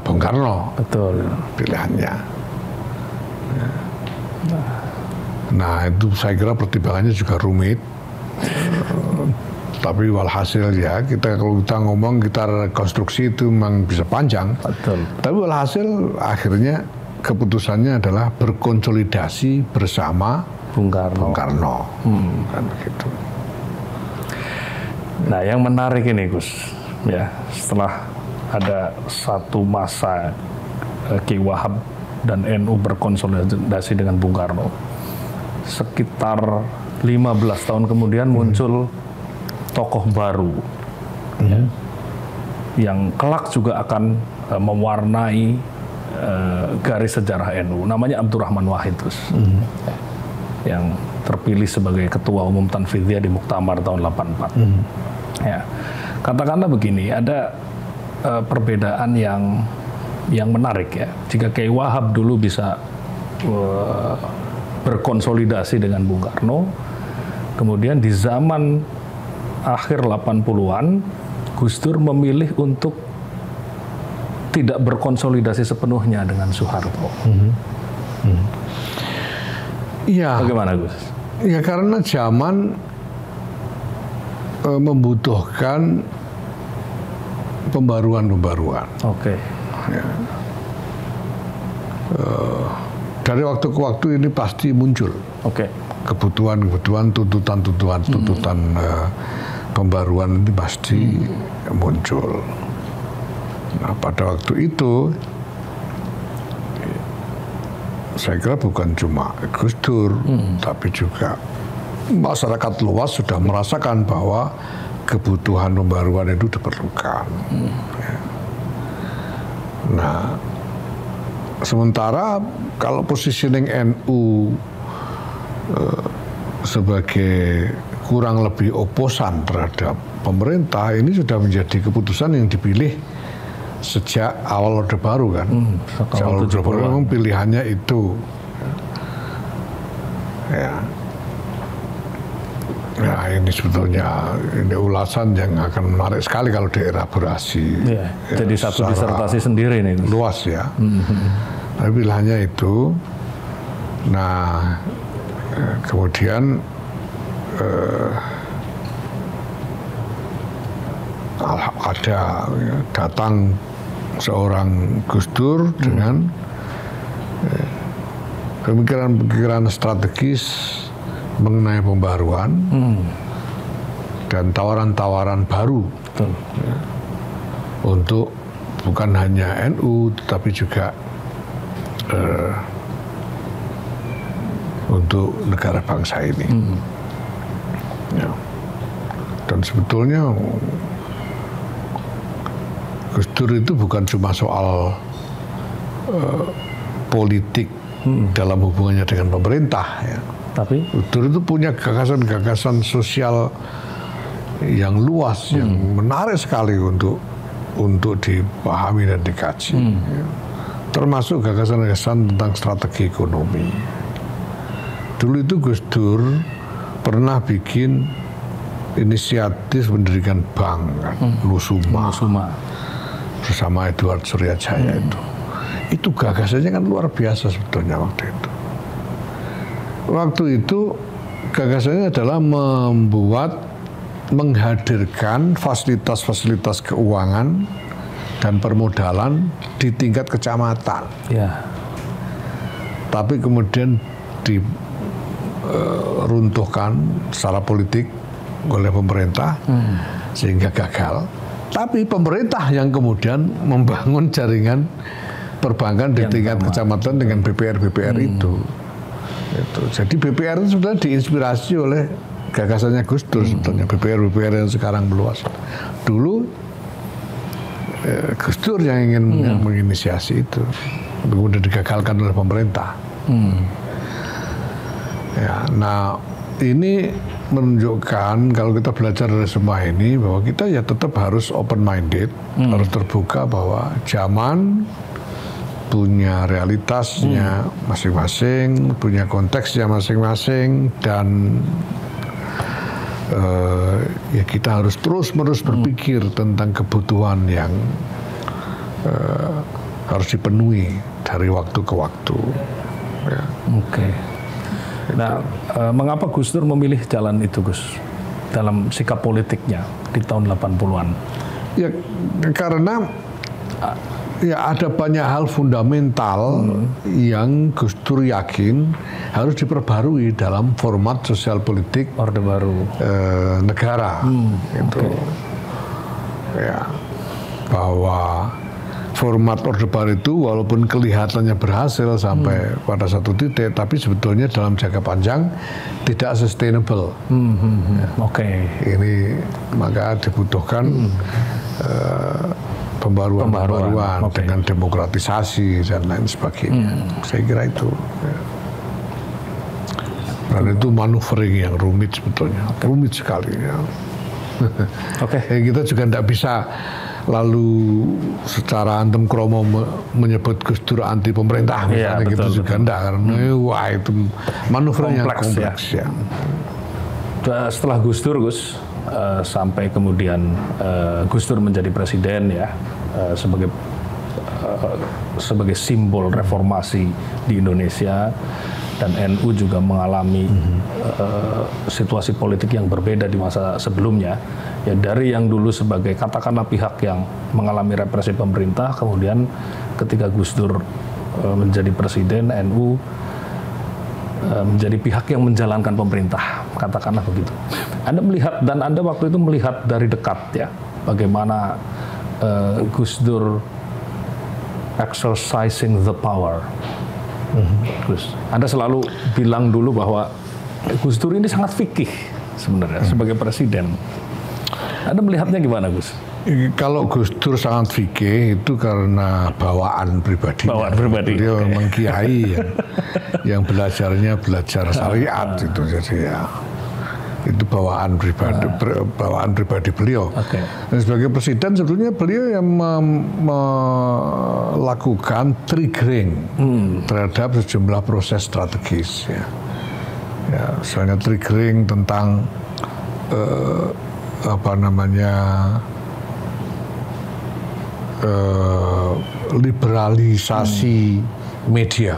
Bung Karno. Betul. Pilihannya. Nah, itu saya kira pertimbangannya juga rumit. Tapi walhasil ya, kalau kita ngomong, kita rekonstruksi itu memang bisa panjang. Betul. Tapi walhasil akhirnya keputusannya adalah berkonsolidasi bersama Bung Karno. Kan begitu. Nah, yang menarik ini Gus, ya setelah ada satu masa Ki Wahab dan NU berkonsolidasi dengan Bung Karno, sekitar 15 tahun kemudian muncul tokoh baru yang kelak juga akan mewarnai garis sejarah NU, namanya Abdurrahman Wahid, Gus. Yang terpilih sebagai Ketua Umum Tanfidiyah di Muktamar tahun 84. Ya, katakanlah begini, ada perbedaan yang menarik ya. Jika Kiai Wahab dulu bisa berkonsolidasi dengan Bung Karno, kemudian di zaman akhir 80-an Gus Dur memilih untuk tidak berkonsolidasi sepenuhnya dengan Soeharto. Iya. Bagaimana Gus? Ya karena zaman membutuhkan pembaruan. Ya. Dari waktu ke waktu ini pasti muncul. Kebutuhan, tuntutan pembaruan ini pasti muncul. Nah, pada waktu itu saya kira bukan cuma Gus Dur, tapi juga masyarakat luas sudah merasakan bahwa kebutuhan pembaruan itu diperlukan. Nah, sementara kalau positioning NU sebagai kurang lebih oposan terhadap pemerintah, ini sudah menjadi keputusan yang dipilih sejak awal Orde Baru kan. Sejak awal Orde Baru memang pilihannya itu. Ya, ini sebetulnya ini ulasan yang akan menarik sekali kalau dielaborasi. Ya, jadi satu disertasi sendiri nih. Luas ya. Tapi pilihannya itu. Nah, kemudian ada datang seorang Gus Dur dengan pemikiran-pemikiran strategis mengenai pembaruan dan tawaran-tawaran baru untuk bukan hanya NU tetapi juga untuk negara bangsa ini. Ya. Dan sebetulnya Gus Dur itu bukan cuma soal politik dalam hubungannya dengan pemerintah, ya. Tapi Gus Dur itu punya gagasan-gagasan sosial yang luas, yang menarik sekali untuk dipahami dan dikaji. Termasuk gagasan-gagasan tentang strategi ekonomi. Dulu itu Gus Dur pernah bikin inisiatif mendirikan bank kan, Lusuma bersama Edward Suryajaya itu gagasannya kan luar biasa sebetulnya waktu itu. Waktu itu gagasannya adalah menghadirkan fasilitas-fasilitas keuangan dan permodalan di tingkat kecamatan. Ya. Tapi kemudian diruntuhkan secara politik oleh pemerintah sehingga gagal. Tapi pemerintah yang kemudian membangun jaringan perbankan di tingkat kecamatan dengan BPR itu. Jadi BPR itu sebenarnya diinspirasi oleh gagasannya Gus Dur sebetulnya. BPR yang sekarang meluas. Dulu Gus Dur yang ingin menginisiasi itu, kemudian digagalkan oleh pemerintah. Ya, nah ini menunjukkan kalau kita belajar dari semua ini bahwa kita ya tetap harus open minded, harus terbuka bahwa zaman punya realitasnya masing-masing, punya konteksnya masing-masing, dan ya kita harus terus-menerus berpikir tentang kebutuhan yang harus dipenuhi dari waktu ke waktu. Ya. Oke. Nah, mengapa Gus Dur memilih jalan itu, Gus, dalam sikap politiknya di tahun 80-an? Ya, karena ya ada banyak hal fundamental yang Gus Dur yakin harus diperbarui dalam format sosial politik Orde Baru negara. Itu ya, bahwa format Orde Baru itu walaupun kelihatannya berhasil sampai pada satu titik, tapi sebetulnya dalam jangka panjang tidak sustainable. Oke. Ini maka dibutuhkan pembaruan dengan demokratisasi dan lain sebagainya. Saya kira itu. Ya. Dan itu manuverring yang rumit sebetulnya, rumit sekali. Ya. Kita juga tidak bisa lalu secara antem kromo menyebut Gus Dur anti pemerintah misalnya, gitu juga enggak, karena wah itu manuver yang kompleks ya. Setelah Gus Dur, Gus, sampai kemudian Gus Dur menjadi presiden ya, sebagai simbol reformasi di Indonesia, dan NU juga mengalami situasi politik yang berbeda di masa sebelumnya. Ya, dari yang dulu sebagai katakanlah pihak yang mengalami represi pemerintah, kemudian ketika Gus Dur menjadi presiden, NU menjadi pihak yang menjalankan pemerintah, katakanlah begitu. Anda melihat, dan Anda waktu itu melihat dari dekat ya, bagaimana Gus Dur exercising the power. Gus, Anda selalu bilang dulu bahwa Gus Dur ini sangat fikih sebenarnya sebagai presiden. Anda melihatnya gimana, Gus? Kalau Gus Dur sangat fikih itu karena bawaan pribadi. Bawaan pribadi. Dia memang kiai yang belajar syariat itu, jadi ya itu bawaan pribadi beliau. Dan sebagai presiden sebetulnya beliau yang melakukan triggering terhadap sejumlah proses strategis. Ya, misalnya triggering tentang liberalisasi media.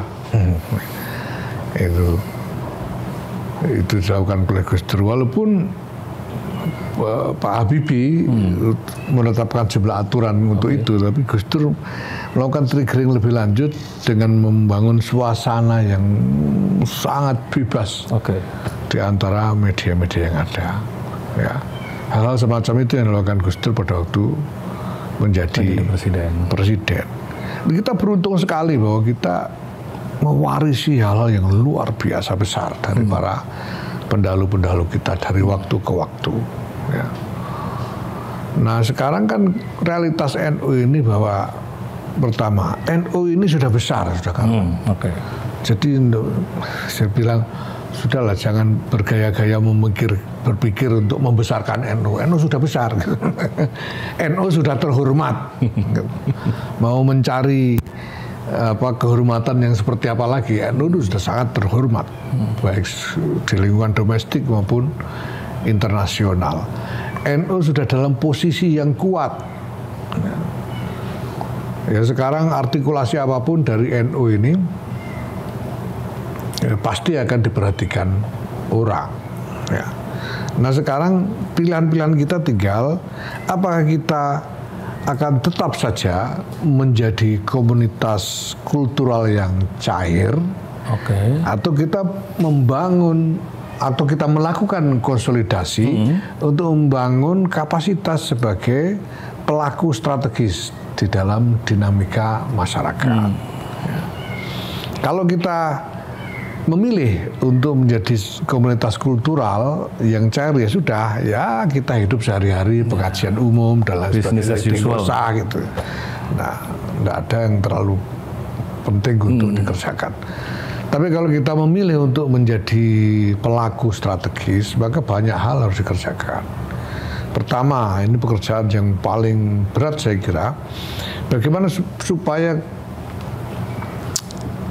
Itu dilakukan oleh Gus Dur, walaupun Pak Habibie menetapkan jumlah aturan untuk itu, tapi Gus Dur melakukan triggering lebih lanjut dengan membangun suasana yang sangat bebas di antara media-media yang ada. Ya. Hal-hal semacam itu yang dilakukan Gus Dur pada waktu menjadi presiden. Kita beruntung sekali bahwa kita mewarisi hal-hal yang luar biasa besar dari para pendahulu-pendahulu kita dari waktu ke waktu. Ya. Nah sekarang kan realitas NU ini bahwa pertama NU ini sudah besar, sudah kawan. Jadi saya bilang sudahlah jangan bergaya-gaya berpikir untuk membesarkan NU. NU sudah besar. NU sudah terhormat. Mau mencari kehormatan yang seperti apa lagi? NU itu sudah sangat terhormat, baik di lingkungan domestik maupun internasional. NU sudah dalam posisi yang kuat. Ya sekarang artikulasi apapun dari NU ini pasti akan diperhatikan orang. Ya. Nah sekarang pilihan-pilihan kita tinggal apakah kita akan tetap saja menjadi komunitas kultural yang cair, atau kita membangun atau kita melakukan konsolidasi untuk membangun kapasitas sebagai pelaku strategis di dalam dinamika masyarakat. Ya. Kalau kita memilih untuk menjadi komunitas kultural yang cair, ya sudah, ya kita hidup sehari-hari, pengajian umum dan lain sebagainya gitu. Nah, tidak ada yang terlalu penting untuk dikerjakan. Tapi kalau kita memilih untuk menjadi pelaku strategis, maka banyak hal harus dikerjakan. Pertama, ini pekerjaan yang paling berat saya kira, bagaimana supaya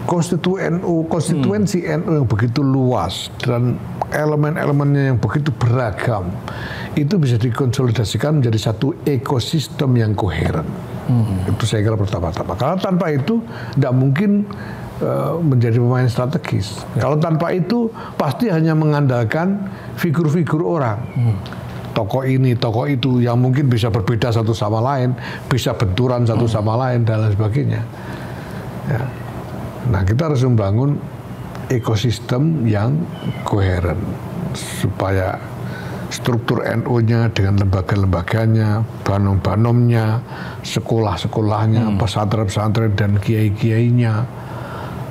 konstituensi NU yang begitu luas dan elemen-elemennya yang begitu beragam itu bisa dikonsolidasikan menjadi satu ekosistem yang koheren. Itu saya kira pertama-tama. Karena tanpa itu tidak mungkin menjadi pemain strategis. Kalau tanpa itu pasti hanya mengandalkan figur-figur orang. Tokoh ini, tokoh itu yang mungkin bisa berbeda satu sama lain, bisa benturan satu sama lain dan lain sebagainya. Ya. Nah, kita harus membangun ekosistem yang koheren supaya struktur NU-nya dengan lembaga-lembaganya, banom-banomnya, sekolah-sekolahnya, pesantren-pesantren dan kiai-kiainya,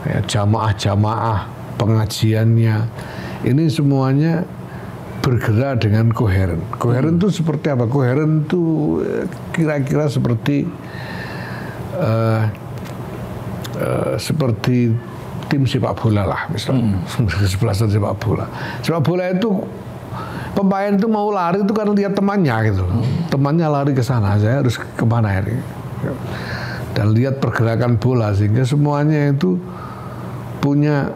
ya, jamaah-jamaah, pengajiannya, ini semuanya bergerak dengan koheren. Koheren itu seperti apa? Koheren itu kira-kira seperti seperti tim sepak bola lah, misalnya kesebelasan sepak bola. Sepak bola itu pemain itu mau lari itu karena lihat temannya gitu. Temannya lari ke sana, saya harus kemana ini? Dan lihat pergerakan bola sehingga semuanya itu punya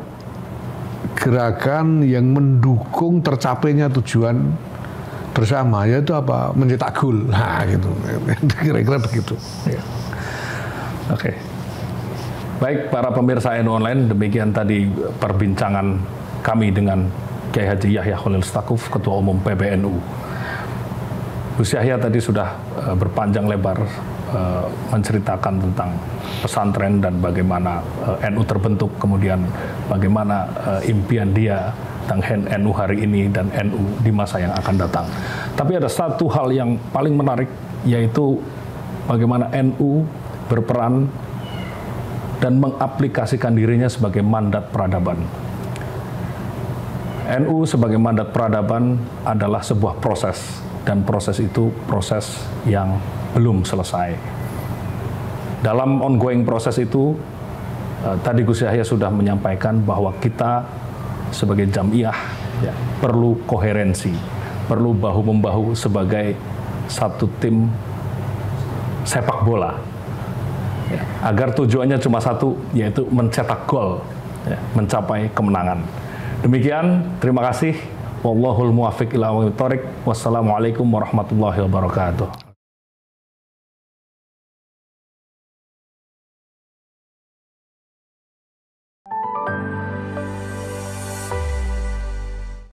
gerakan yang mendukung tercapainya tujuan bersama, yaitu apa? Mencetak gol. Nah, gitu. Kira-kira begitu. Ya. Oke. Baik, para pemirsa NU Online, demikian tadi perbincangan kami dengan Kiai Haji Yahya Khalil Stakuf, Ketua Umum PBNU. Gus Yahya tadi sudah berpanjang lebar menceritakan tentang pesantren dan bagaimana NU terbentuk, kemudian bagaimana impian dia tentang NU hari ini dan NU di masa yang akan datang. Tapi ada satu hal yang paling menarik, yaitu bagaimana NU berperan dan mengaplikasikan dirinya sebagai mandat peradaban. NU sebagai mandat peradaban adalah sebuah proses, dan proses itu proses yang belum selesai. Dalam ongoing proses itu, tadi Gus Yahya sudah menyampaikan bahwa kita sebagai jamiah ya, perlu koherensi, perlu bahu-membahu sebagai satu tim sepak bola, ya, agar tujuannya cuma satu, yaitu mencetak gol, ya, mencapai kemenangan. Demikian, terima kasih. Wallahul muwaffiq ila aqwamit thoriq. Wassalamualaikum warahmatullahi wabarakatuh.